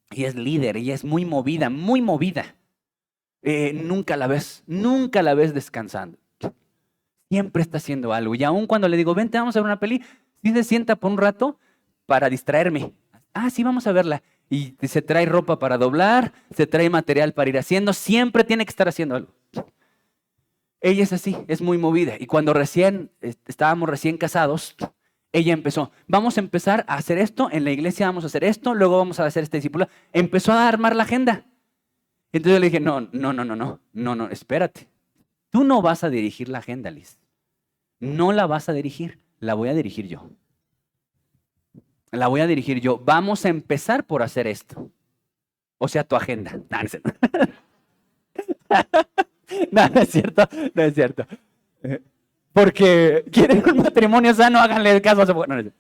Y es líder, y es muy movida, muy movida. Nunca la ves descansando. Siempre está haciendo algo. Y aun cuando le digo, vente, vamos a ver una peli, sí se sienta por un rato para distraerme. Ah, sí, vamos a verla. Y se trae ropa para doblar, se trae material para ir haciendo. Siempre tiene que estar haciendo algo. Ella es así, es muy movida. Y cuando estábamos recién casados, ella empezó, vamos a empezar a hacer esto, en la iglesia vamos a hacer esto, luego vamos a hacer este discípulo. Empezó a armar la agenda. Entonces yo le dije, no, espérate. Tú no vas a dirigir la agenda, Liz. No la vas a dirigir, la voy a dirigir yo. La voy a dirigir yo. Vamos a empezar por hacer esto. O sea, tu agenda. No es cierto. No es cierto. Porque quieren un matrimonio sano, háganle caso a su...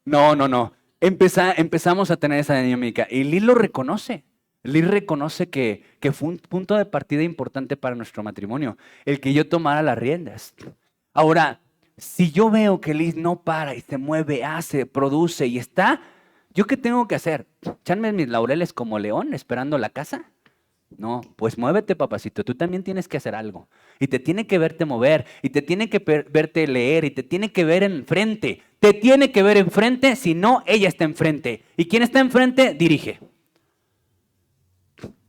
No. Empezamos a tener esa dinámica. Y Liz lo reconoce. Liz reconoce que fue un punto de partida importante para nuestro matrimonio, el que yo tomara las riendas. Ahora, si yo veo que Liz no para y se mueve, hace, produce y está, ¿yo qué tengo que hacer? ¿Echarme mis laureles como león esperando la casa? No, pues muévete, papacito, tú también tienes que hacer algo. Y te tiene que verte mover, y te tiene que verte leer, y te tiene que ver enfrente. Te tiene que ver enfrente, si no, ella está enfrente. ¿Y quién está enfrente? Dirige.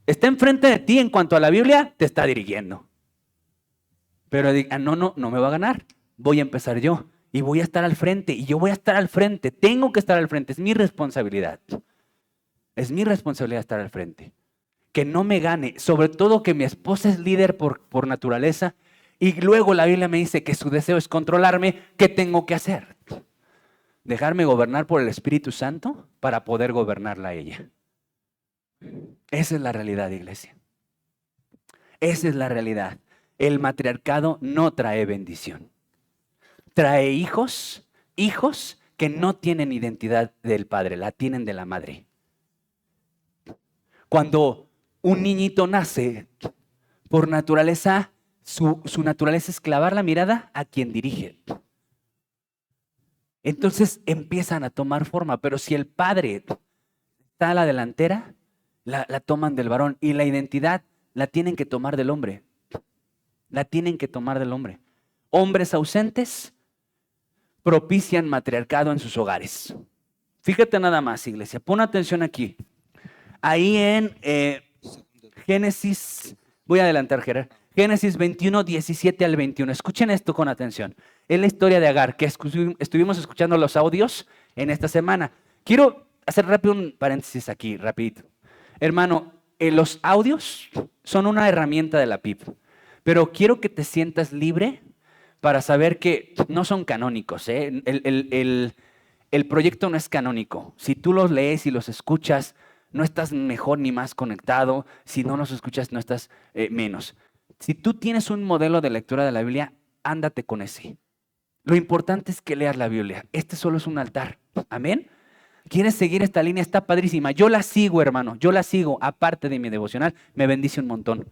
Está enfrente de ti en cuanto a la Biblia, te está dirigiendo. Pero no me va a ganar. Voy a empezar yo y voy a estar al frente y yo voy a estar al frente. Tengo que estar al frente, es mi responsabilidad. Es mi responsabilidad estar al frente. Que no me gane, sobre todo que mi esposa es líder por naturaleza y luego la Biblia me dice que su deseo es controlarme. ¿Qué tengo que hacer? Dejarme gobernar por el Espíritu Santo para poder gobernarla a ella. Esa es la realidad, iglesia. Esa es la realidad. El matriarcado no trae bendición. Trae hijos que no tienen identidad del padre, la tienen de la madre. Cuando un niñito nace, por naturaleza, su naturaleza es clavar la mirada a quien dirige. Entonces empiezan a tomar forma, pero si el padre está a la delantera, la toman del varón y la identidad la tienen que tomar del hombre. La tienen que tomar del hombre. Hombres ausentes propician matriarcado en sus hogares. Fíjate nada más, iglesia. Pon atención aquí. Ahí en Génesis, voy a adelantar, Gerard. Génesis 21, 17 al 21. Escuchen esto con atención. Es la historia de Agar, que estuvimos escuchando los audios en esta semana. Quiero hacer rápido un paréntesis aquí, rapidito. Hermano, los audios son una herramienta de la PIP, pero quiero que te sientas libre para saber que no son canónicos. El proyecto no es canónico. Si tú los lees y los escuchas, no estás mejor ni más conectado. Si no los escuchas, no estás menos. Si tú tienes un modelo de lectura de la Biblia, ándate con ese. Lo importante es que leas la Biblia. Este solo es un altar. Amén. ¿Quieres seguir esta línea? Está padrísima. Yo la sigo, hermano. Yo la sigo. Aparte de mi devocional, me bendice un montón.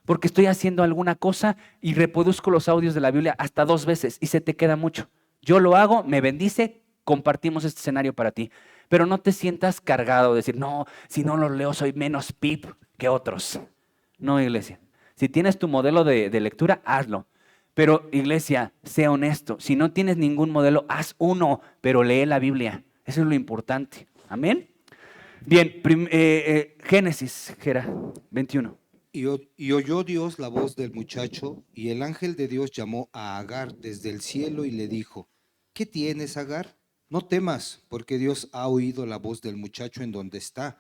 Porque estoy haciendo alguna cosa y reproduzco los audios de la Biblia hasta 2 veces y se te queda mucho. Yo lo hago, me bendice, compartimos este escenario para ti. Pero no te sientas cargado de decir, no, si no los leo soy menos PIP que otros. No, iglesia. Si tienes tu modelo de lectura, hazlo. Pero iglesia, sé honesto. Si no tienes ningún modelo, haz uno, pero lee la Biblia. Eso es lo importante. Amén. Bien, Génesis, Gera, 21. Y oyó Dios la voz del muchacho, y el ángel de Dios llamó a Agar desde el cielo y le dijo: ¿Qué tienes, Agar? No temas, porque Dios ha oído la voz del muchacho en donde está.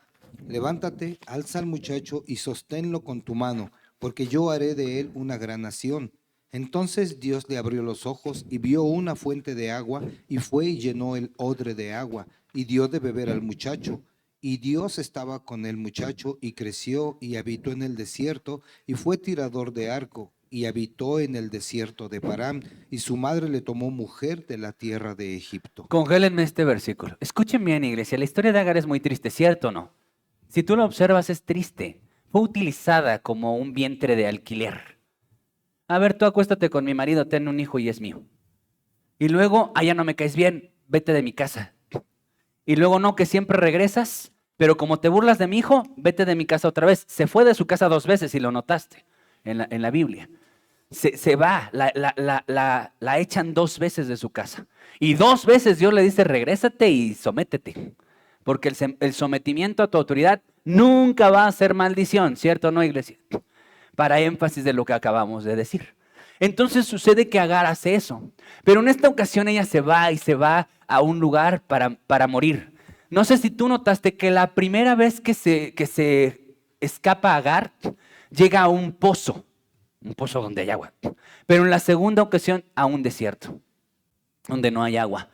Levántate, alza al muchacho y sosténlo con tu mano, porque yo haré de él una gran nación. Entonces Dios le abrió los ojos y vio una fuente de agua, y fue y llenó el odre de agua, y dio de beber al muchacho. Y Dios estaba con el muchacho, y creció, y habitó en el desierto, y fue tirador de arco, y habitó en el desierto de Parán, y su madre le tomó mujer de la tierra de Egipto. Congélenme este versículo. Escuchen bien, iglesia. La historia de Agar es muy triste, ¿cierto o no? Si tú lo observas, es triste. Fue utilizada como un vientre de alquiler. A ver, tú acuéstate con mi marido, ten un hijo y es mío. Y luego, ya no me caes bien, vete de mi casa. Y luego no, que siempre regresas, pero como te burlas de mi hijo, vete de mi casa otra vez. Se fue de su casa 2 veces y lo notaste en la Biblia. Se va, la echan 2 veces de su casa. Y 2 veces Dios le dice, regrésate y sométete. Porque el sometimiento a tu autoridad nunca va a ser maldición, ¿cierto o no, iglesia? Para énfasis de lo que acabamos de decir. Entonces sucede que Agar hace eso. Pero en esta ocasión ella se va a un lugar para morir. No sé si tú notaste que la primera vez que se escapa Agar, llega a un pozo donde hay agua. Pero en la segunda ocasión a un desierto, donde no hay agua.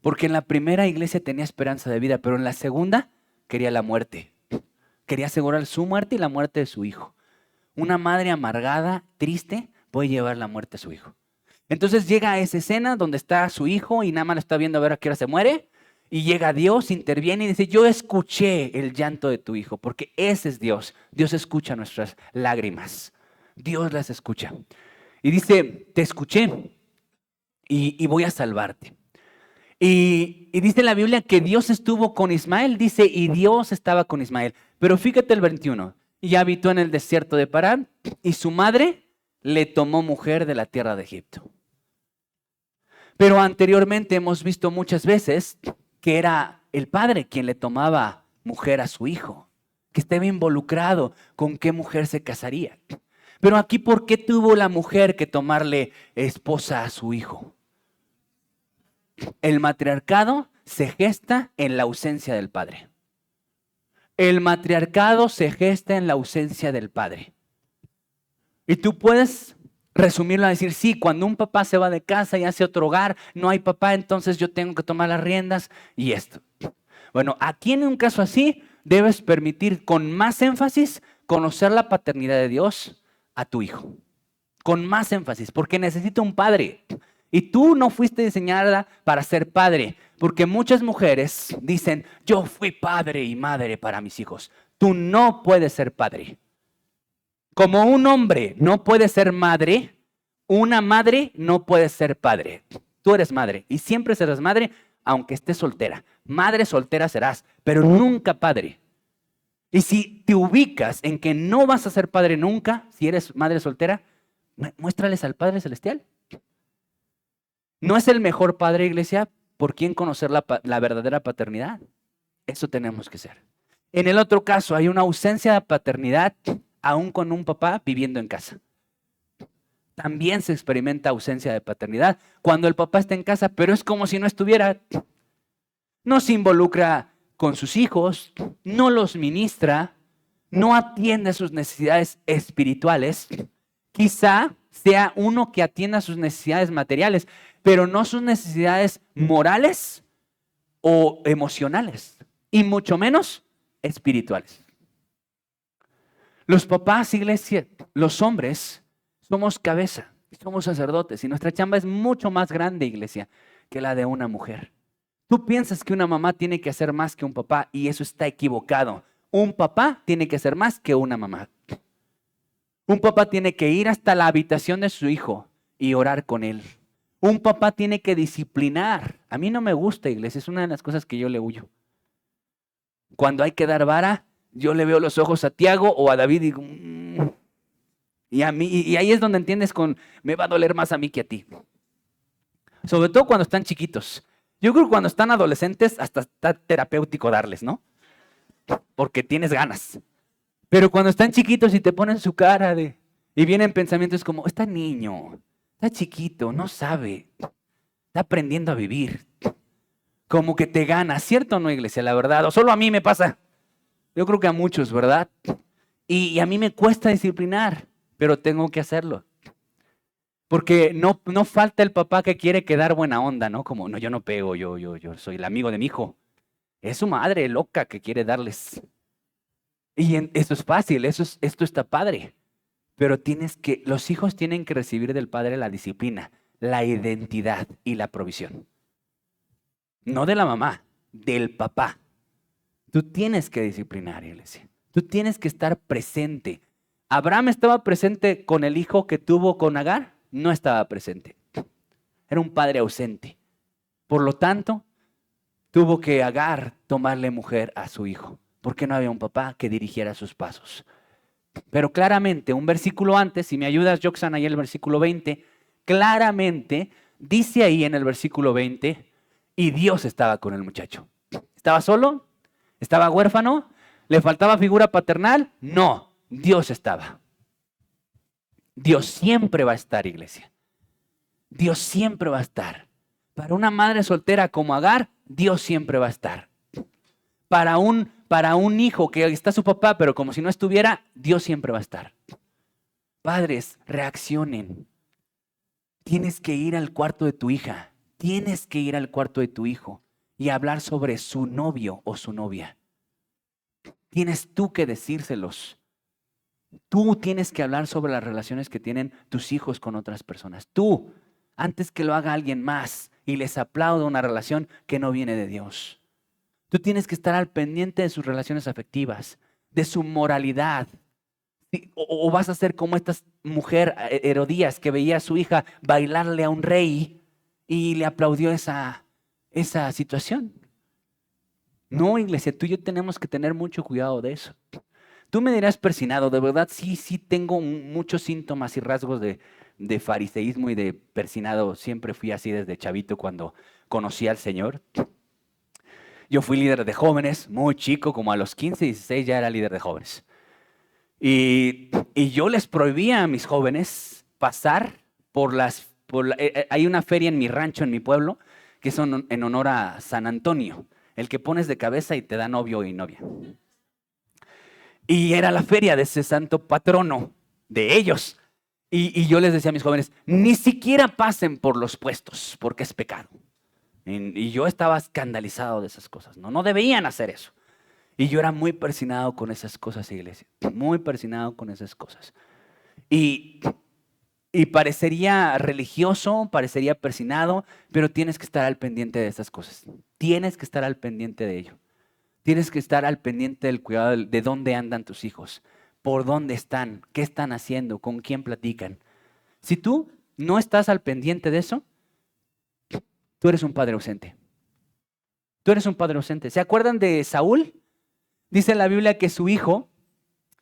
Porque en la primera iglesia tenía esperanza de vida, pero en la segunda quería la muerte. Quería asegurar su muerte y la muerte de su hijo. Una madre amargada, triste, puede llevar la muerte a su hijo. Entonces llega a esa escena donde está su hijo y nada más lo está viendo a ver a qué hora se muere. Y llega Dios, interviene y dice, yo escuché el llanto de tu hijo, porque ese es Dios. Dios escucha nuestras lágrimas. Dios las escucha. Y dice, te escuché y voy a salvarte. Y dice la Biblia que Dios estuvo con Ismael, dice, y Dios estaba con Ismael. Pero fíjate el 21. Y habitó en el desierto de Parán, y su madre le tomó mujer de la tierra de Egipto. Pero anteriormente hemos visto muchas veces que era el padre quien le tomaba mujer a su hijo, que estaba involucrado con qué mujer se casaría. Pero aquí, ¿por qué tuvo la mujer que tomarle esposa a su hijo? El matriarcado se gesta en la ausencia del padre. El matriarcado se gesta en la ausencia del padre. Y tú puedes resumirlo a decir, sí, cuando un papá se va de casa y hace otro hogar, no hay papá, entonces yo tengo que tomar las riendas y esto. Bueno, aquí en un caso así, debes permitir con más énfasis conocer la paternidad de Dios a tu hijo. Con más énfasis, porque necesita un padre. Y tú no fuiste diseñada para ser padre, porque muchas mujeres dicen, yo fui padre y madre para mis hijos. Tú no puedes ser padre. Como un hombre no puede ser madre, una madre no puede ser padre. Tú eres madre y siempre serás madre, aunque estés soltera. Madre soltera serás, pero nunca padre. Y si te ubicas en que no vas a ser padre nunca, si eres madre soltera, muéstrales al Padre Celestial. ¿No es el mejor padre, iglesia, por quien conocer la verdadera paternidad? Eso tenemos que ser. En el otro caso, hay una ausencia de paternidad, aún con un papá viviendo en casa. También se experimenta ausencia de paternidad cuando el papá está en casa, pero es como si no estuviera. No se involucra con sus hijos, no los ministra, no atiende sus necesidades espirituales. Quizá sea uno que atienda sus necesidades materiales, pero no sus necesidades morales o emocionales, y mucho menos espirituales. Los papás, iglesia, los hombres, somos cabeza, somos sacerdotes, y nuestra chamba es mucho más grande, iglesia, que la de una mujer. Tú piensas que una mamá tiene que hacer más que un papá, y eso está equivocado. Un papá tiene que hacer más que una mamá. Un papá tiene que ir hasta la habitación de su hijo y orar con él. Un papá tiene que disciplinar. A mí no me gusta, iglesia, es una de las cosas que yo le huyo. Cuando hay que dar vara, yo le veo los ojos a Tiago o a David y digo, Y ahí es donde entiendes me va a doler más a mí que a ti. Sobre todo cuando están chiquitos. Yo creo que cuando están adolescentes hasta está terapéutico darles, ¿no? Porque tienes ganas. Pero cuando están chiquitos y te ponen su cara y vienen pensamientos como, está niño, está chiquito, no sabe, está aprendiendo a vivir. Como que te gana, ¿cierto o no, iglesia? La verdad, o solo a mí me pasa. Yo creo que a muchos, ¿verdad? Y a mí me cuesta disciplinar, pero tengo que hacerlo. Porque no falta el papá que quiere quedar buena onda, ¿no? Como, no, yo no pego, yo soy el amigo de mi hijo. Es su madre loca que quiere darles. Y eso es fácil, esto está padre. Pero los hijos tienen que recibir del padre la disciplina, la identidad y la provisión. No de la mamá, del papá. Tú tienes que disciplinar, iglesia. Tú tienes que estar presente. ¿Abraham estaba presente con el hijo que tuvo con Agar? No estaba presente. Era un padre ausente. Por lo tanto, tuvo que Agar tomarle mujer a su hijo, porque no había un papá que dirigiera sus pasos. Pero claramente, un versículo antes, si me ayudas, Joxan, ahí en el versículo 20, claramente dice ahí en el versículo 20, y Dios estaba con el muchacho. ¿Estaba solo? ¿Estaba huérfano? ¿Le faltaba figura paternal? No, Dios estaba. Dios siempre va a estar, iglesia. Dios siempre va a estar. Para una madre soltera como Agar, Dios siempre va a estar. Para un hijo que está su papá, pero como si no estuviera, Dios siempre va a estar. Padres, reaccionen. Tienes que ir al cuarto de tu hija. Tienes que ir al cuarto de tu hijo y hablar sobre su novio o su novia. Tienes tú que decírselos. Tú tienes que hablar sobre las relaciones que tienen tus hijos con otras personas. Tú, antes que lo haga alguien más y les aplauda una relación que no viene de Dios. Tú tienes que estar al pendiente de sus relaciones afectivas, de su moralidad. O vas a ser como esta mujer, Herodías, que veía a su hija bailarle a un rey y le aplaudió esa situación. No, iglesia, tú y yo tenemos que tener mucho cuidado de eso. Tú me dirás persinado, de verdad sí tengo muchos síntomas y rasgos de fariseísmo y de persinado. Siempre fui así desde chavito cuando conocí al Señor. Yo fui líder de jóvenes, muy chico, como a los 15, 16 ya era líder de jóvenes. Y yo les prohibía a mis jóvenes pasar hay una feria en mi rancho, en mi pueblo, que son en honor a San Antonio, el que pones de cabeza y te da novio y novia. Y era la feria de ese santo patrono de ellos. Y yo les decía a mis jóvenes, ni siquiera pasen por los puestos, porque es pecado. Y yo estaba escandalizado de esas cosas, ¿no? No debían hacer eso. Y yo era muy persinado con esas cosas, iglesia. Muy persinado con esas cosas. Y parecería religioso, parecería persinado, pero tienes que estar al pendiente de esas cosas. Tienes que estar al pendiente de ello. Tienes que estar al pendiente del cuidado de dónde andan tus hijos, por dónde están, qué están haciendo, con quién platican. Si tú no estás al pendiente de eso, tú eres un padre ausente. Tú eres un padre ausente. ¿Se acuerdan de Saúl? Dice en la Biblia que su hijo,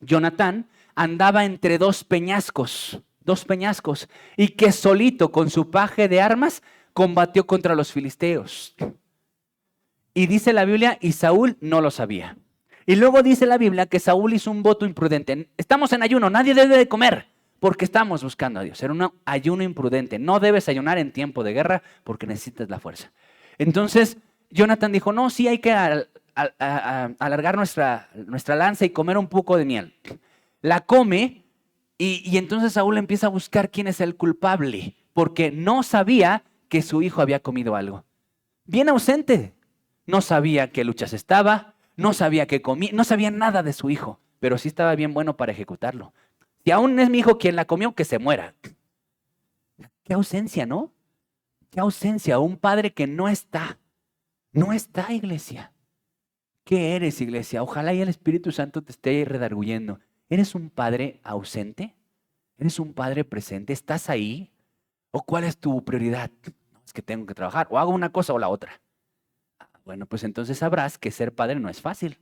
Jonatán, andaba entre dos peñascos, y que solito con su paje de armas combatió contra los filisteos. Y dice la Biblia, y Saúl no lo sabía. Y luego dice la Biblia que Saúl hizo un voto imprudente. Estamos en ayuno, nadie debe de comer porque estamos buscando a Dios. Era un ayuno imprudente. No debes ayunar en tiempo de guerra porque necesitas la fuerza. Entonces, Jonatán dijo, no, sí hay que alargar nuestra lanza y comer un poco de miel. La come y entonces Saúl empieza a buscar quién es el culpable porque no sabía que su hijo había comido algo. Bien ausente. No sabía qué luchas estaba, no sabía qué comía, no sabía nada de su hijo, pero sí estaba bien bueno para ejecutarlo. Si aún es mi hijo quien la comió, que se muera. Qué ausencia, ¿no? Qué ausencia, un padre que no está. No está, iglesia. ¿Qué eres, iglesia? Ojalá y el Espíritu Santo te esté redarguyendo. ¿Eres un padre ausente? ¿Eres un padre presente? ¿Estás ahí? ¿O cuál es tu prioridad? No, es que tengo que trabajar, o hago una cosa o la otra. Bueno, pues entonces sabrás que ser padre no es fácil.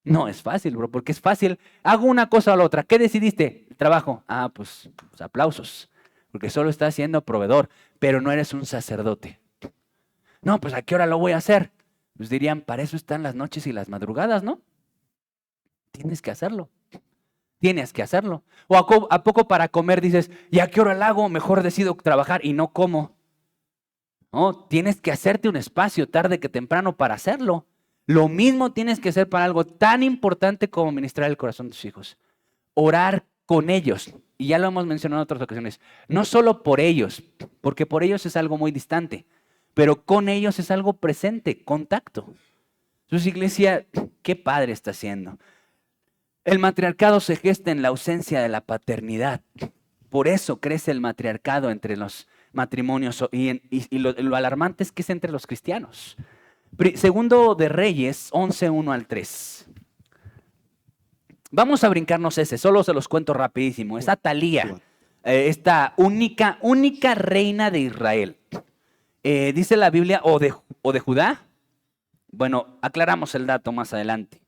No es fácil, bro, porque es fácil. Hago una cosa o la otra. ¿Qué decidiste? trabajo? Ah, pues aplausos, porque solo estás siendo proveedor, pero no eres un sacerdote. No, pues ¿a qué hora lo voy a hacer? Pues dirían, para eso están las noches y las madrugadas, ¿no? Tienes que hacerlo. Tienes que hacerlo. O a poco para comer dices, ¿y a qué hora lo hago? Mejor decido trabajar y no como. No, tienes que hacerte un espacio tarde que temprano para hacerlo. Lo mismo tienes que hacer para algo tan importante como ministrar el corazón de tus hijos. Orar con ellos. Y ya lo hemos mencionado en otras ocasiones. No solo por ellos, porque por ellos es algo muy distante, pero con ellos es algo presente, contacto. Entonces, iglesia, qué padre está haciendo. El matriarcado se gesta en la ausencia de la paternidad. Por eso crece el matriarcado entre los matrimonios y lo alarmante es que es entre los cristianos. Segundo de Reyes 11, 1 al 3. Vamos a brincarnos ese, solo se los cuento rapidísimo. Es Atalía, esta única reina de Israel. Dice la Biblia, o de Judá. Bueno, aclaramos el dato más adelante.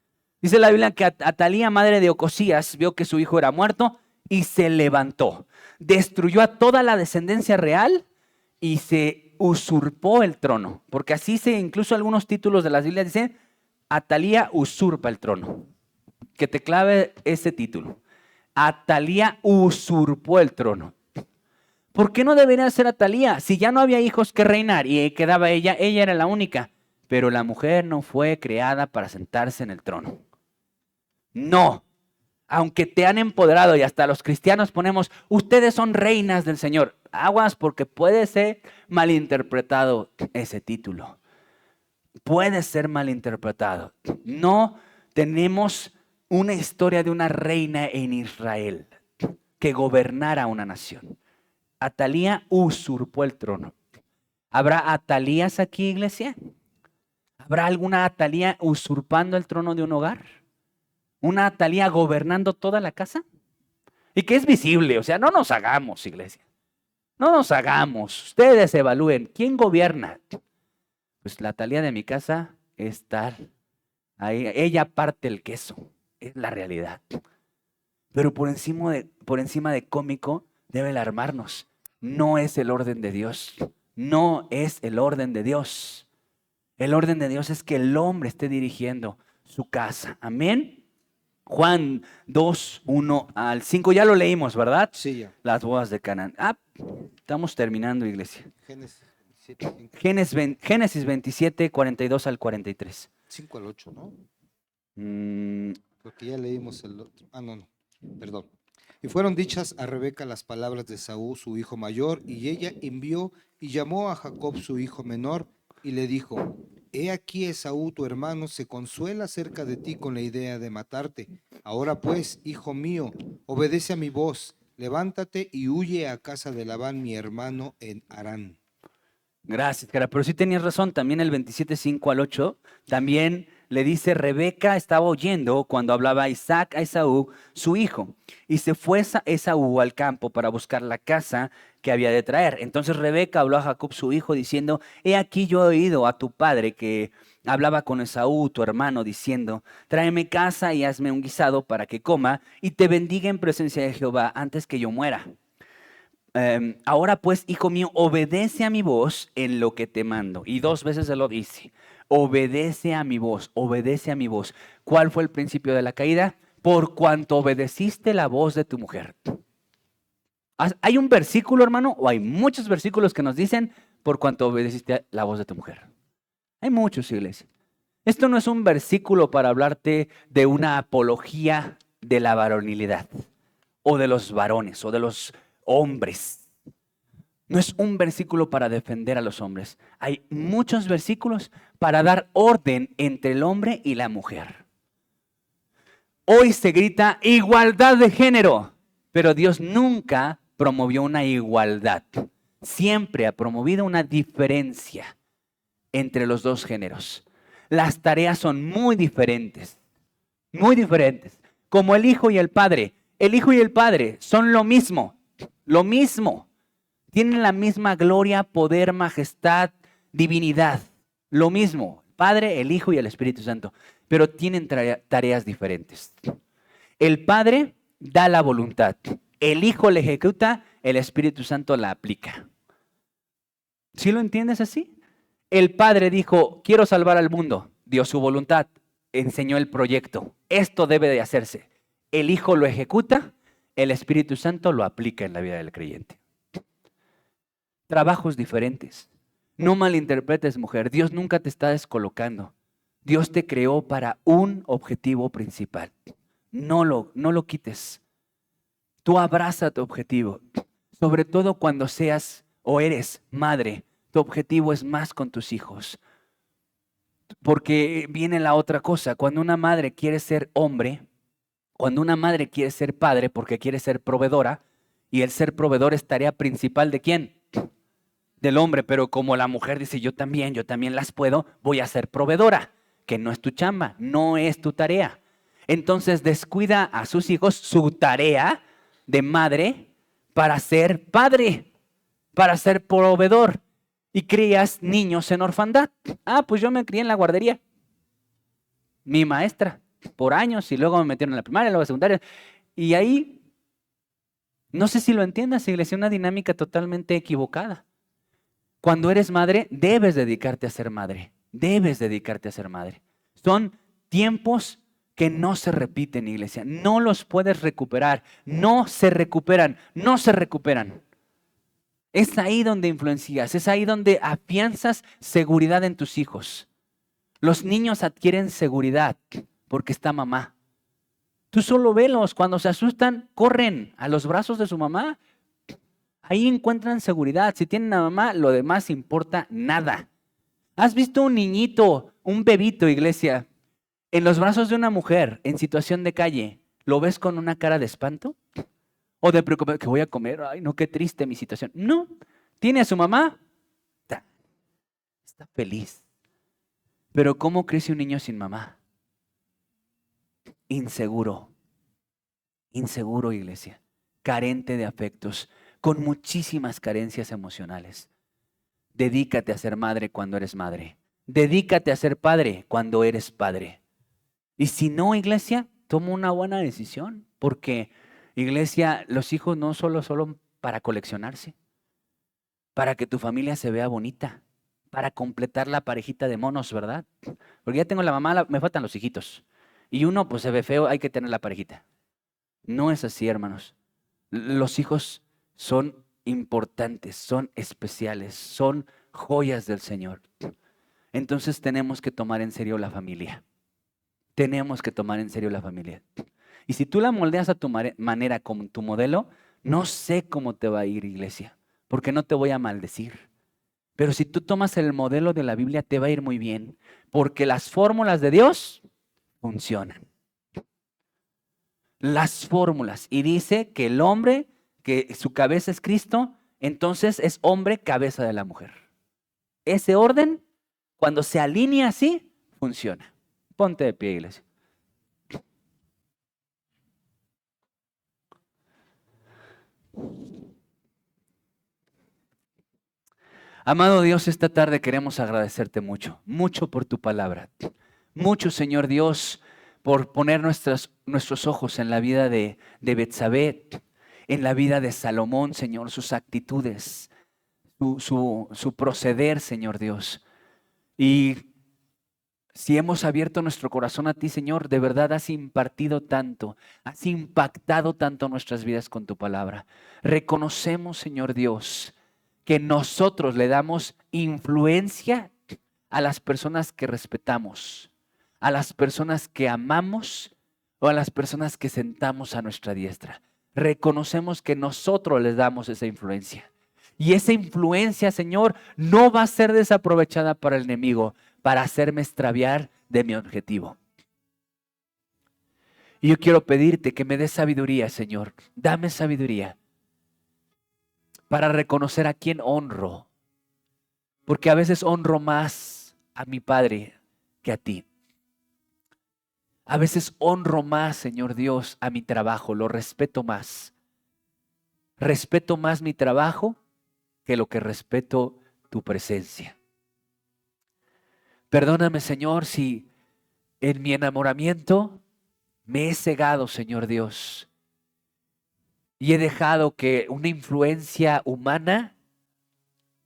Dice la Biblia que Atalía, madre de Ocosías, vio que su hijo era muerto y se levantó. Destruyó a toda la descendencia real y se usurpó el trono. Porque así incluso algunos títulos de las Biblias dicen, Atalía usurpa el trono. Que te clave ese título. Atalía usurpó el trono. ¿Por qué no debería ser Atalía? Si ya no había hijos que reinar y quedaba ella era la única. Pero la mujer no fue creada para sentarse en el trono. No. Aunque te han empoderado y hasta los cristianos ponemos, ustedes son reinas del Señor. Aguas porque puede ser malinterpretado ese título. Puede ser malinterpretado. No tenemos una historia de una reina en Israel que gobernara una nación. Atalía usurpó el trono. ¿Habrá Atalías aquí, iglesia? ¿Habrá alguna Atalía usurpando el trono de un hogar? ¿Una Atalía gobernando toda la casa? Y que es visible, o sea, no nos hagamos, iglesia. No nos hagamos. Ustedes evalúen. ¿Quién gobierna? Pues la Atalía de mi casa es tal. Ahí, ella parte el queso. Es la realidad. Pero por encima de cómico debe alarmarnos. No es el orden de Dios. No es el orden de Dios. El orden de Dios es que el hombre esté dirigiendo su casa. Amén. Juan 2, 1 al 5. Ya lo leímos, ¿verdad? Sí, ya. Las bodas de Canaán. Estamos terminando, iglesia. Génesis 27, 42 al 43. 5 al 8, ¿no? Porque ya leímos el otro. No. Perdón. Y fueron dichas a Rebeca las palabras de Esaú, su hijo mayor, y ella envió y llamó a Jacob, su hijo menor, y le dijo: He aquí Esaú, tu hermano, se consuela acerca de ti con la idea de matarte. Ahora pues, hijo mío, obedece a mi voz, levántate y huye a casa de Labán, mi hermano, en Harán. Gracias, cara. Pero sí tenías razón, también el 27, 5 al 8, también le dice, Rebeca estaba oyendo cuando hablaba Isaac a Esaú, su hijo, y se fue Esaú al campo para buscar la casa que había de traer. Entonces Rebeca habló a Jacob, su hijo, diciendo, he aquí yo he oído a tu padre que hablaba con Esaú, tu hermano, diciendo, tráeme casa y hazme un guisado para que coma y te bendiga en presencia de Jehová antes que yo muera. Ahora pues, hijo mío, obedece a mi voz en lo que te mando. Y 2 veces se lo dice. Obedece a mi voz, obedece a mi voz. ¿Cuál fue el principio de la caída? Por cuanto obedeciste la voz de tu mujer. ¿Hay un versículo, hermano? O hay muchos versículos que nos dicen por cuanto obedeciste la voz de tu mujer. Hay muchos, iglesia. Esto no es un versículo para hablarte de una apología de la varonilidad o de los varones o de los hombres. No es un versículo para defender a los hombres. Hay muchos versículos para dar orden entre el hombre y la mujer. Hoy se grita igualdad de género, pero Dios nunca promovió una igualdad. Siempre ha promovido una diferencia entre los dos géneros. Las tareas son muy diferentes, como el hijo y el padre. El hijo y el padre son lo mismo. Tienen la misma gloria, poder, majestad, divinidad. Lo mismo, el Padre, el Hijo y el Espíritu Santo. Pero tienen tareas diferentes. El Padre da la voluntad. El Hijo la ejecuta, el Espíritu Santo la aplica. ¿Sí lo entiendes así? El Padre dijo, quiero salvar al mundo, dio su voluntad, enseñó el proyecto. Esto debe de hacerse. El Hijo lo ejecuta, el Espíritu Santo lo aplica en la vida del creyente. Trabajos diferentes. No malinterpretes, mujer. Dios nunca te está descolocando. Dios te creó para un objetivo principal. No lo quites. Tú abraza tu objetivo. Sobre todo cuando seas o eres madre. Tu objetivo es más con tus hijos. Porque viene la otra cosa. Cuando una madre quiere ser hombre, cuando una madre quiere ser padre porque quiere ser proveedora, y el ser proveedor es tarea principal ¿de quién? Del hombre, pero como la mujer dice, yo también las puedo, voy a ser proveedora, que no es tu chamba, no es tu tarea. Entonces descuida a sus hijos su tarea de madre para ser padre, para ser proveedor. Y crías niños en orfandad. Pues yo me crié en la guardería. Mi maestra, por años, y luego me metieron en la primaria, luego en la secundaria. Y ahí, no sé si lo entiendas, iglesia, una dinámica totalmente equivocada. Cuando eres madre, debes dedicarte a ser madre. Debes dedicarte a ser madre. Son tiempos que no se repiten, iglesia. No los puedes recuperar. No se recuperan. No se recuperan. Es ahí donde influencias. Es ahí donde afianzas seguridad en tus hijos. Los niños adquieren seguridad porque está mamá. Tú solo velos. Cuando se asustan, corren a los brazos de su mamá. Ahí encuentran seguridad. Si tienen a mamá, lo demás importa nada. ¿Has visto un niñito, un bebito, iglesia, en los brazos de una mujer en situación de calle? ¿Lo ves con una cara de espanto? ¿O de preocupación? ¿Qué voy a comer? Ay, no, qué triste mi situación. No. ¿Tiene a su mamá? Está feliz. Pero ¿cómo crece un niño sin mamá? Inseguro. Inseguro, iglesia. Carente de afectos. Con muchísimas carencias emocionales. Dedícate a ser madre cuando eres madre. Dedícate a ser padre cuando eres padre. Y si no, iglesia, toma una buena decisión. Porque, iglesia, los hijos no solo para coleccionarse. Para que tu familia se vea bonita. Para completar la parejita de monos, ¿verdad? Porque ya tengo la mamá, me faltan los hijitos. Y uno, pues se ve feo, hay que tener la parejita. No es así, hermanos. Los hijos son importantes, son especiales, son joyas del Señor. Entonces tenemos que tomar en serio la familia. Tenemos que tomar en serio la familia. Y si tú la moldeas a tu manera, como tu modelo, no sé cómo te va a ir, iglesia, porque no te voy a maldecir. Pero si tú tomas el modelo de la Biblia, te va a ir muy bien, porque las fórmulas de Dios funcionan. Las fórmulas. Y dice que el hombre, que su cabeza es Cristo, entonces es hombre cabeza de la mujer. Ese orden, cuando se alinea así, funciona. Ponte de pie, iglesia. Amado Dios, esta tarde queremos agradecerte mucho, mucho por tu palabra. Mucho, Señor Dios, por poner nuestros ojos en la vida de Betsabé, en la vida de Salomón, Señor, sus actitudes, su proceder, Señor Dios. Y si hemos abierto nuestro corazón a ti, Señor, de verdad has impartido tanto, has impactado tanto nuestras vidas con tu palabra. Reconocemos, Señor Dios, que nosotros le damos influencia a las personas que respetamos, a las personas que amamos o a las personas que sentamos a nuestra diestra. Reconocemos que nosotros les damos esa influencia. Y esa influencia, Señor, no va a ser desaprovechada para el enemigo, para hacerme extraviar de mi objetivo. Y yo quiero pedirte que me des sabiduría, Señor. Dame sabiduría para reconocer a quién honro. Porque a veces honro más a mi Padre que a ti. A veces honro más, Señor Dios, a mi trabajo. Lo respeto más. Respeto más mi trabajo que lo que respeto tu presencia. Perdóname, Señor, si en mi enamoramiento me he cegado, Señor Dios, y he dejado que una influencia humana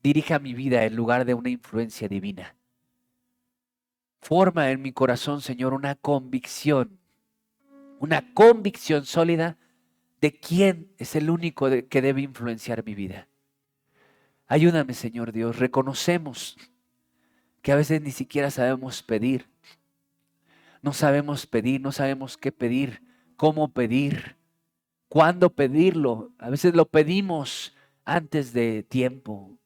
dirija mi vida en lugar de una influencia divina. Forma en mi corazón, Señor, una convicción sólida de quién es el único que debe influenciar mi vida. Ayúdame, Señor Dios. Reconocemos que a veces ni siquiera sabemos pedir. No sabemos pedir, no sabemos qué pedir, cómo pedir, cuándo pedirlo. A veces lo pedimos antes de tiempo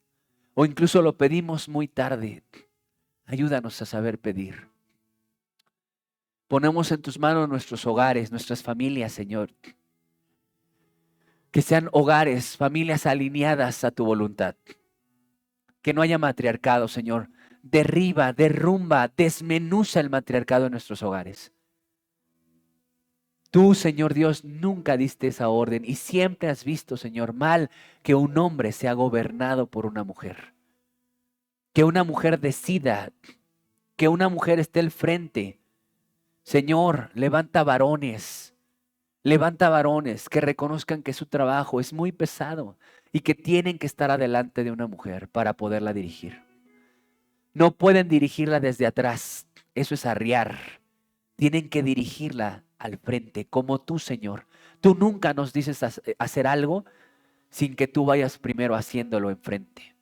o incluso lo pedimos muy tarde. Ayúdanos a saber pedir. Ponemos en tus manos nuestros hogares, nuestras familias, Señor. Que sean hogares, familias alineadas a tu voluntad. Que no haya matriarcado, Señor. Derriba, derrumba, desmenuza el matriarcado en nuestros hogares. Tú, Señor Dios, nunca diste esa orden y siempre has visto, Señor, mal que un hombre sea gobernado por una mujer. Que una mujer decida, que una mujer esté al frente. Señor, levanta varones que reconozcan que su trabajo es muy pesado y que tienen que estar adelante de una mujer para poderla dirigir. No pueden dirigirla desde atrás, eso es arriar. Tienen que dirigirla al frente, como tú, Señor. Tú nunca nos dices hacer algo sin que tú vayas primero haciéndolo enfrente.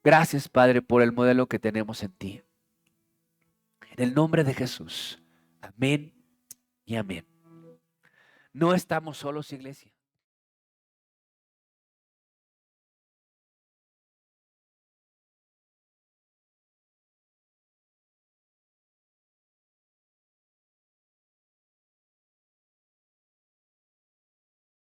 Gracias, Padre, por el modelo que tenemos en ti. En el nombre de Jesús. Amén y amén. No estamos solos, iglesia.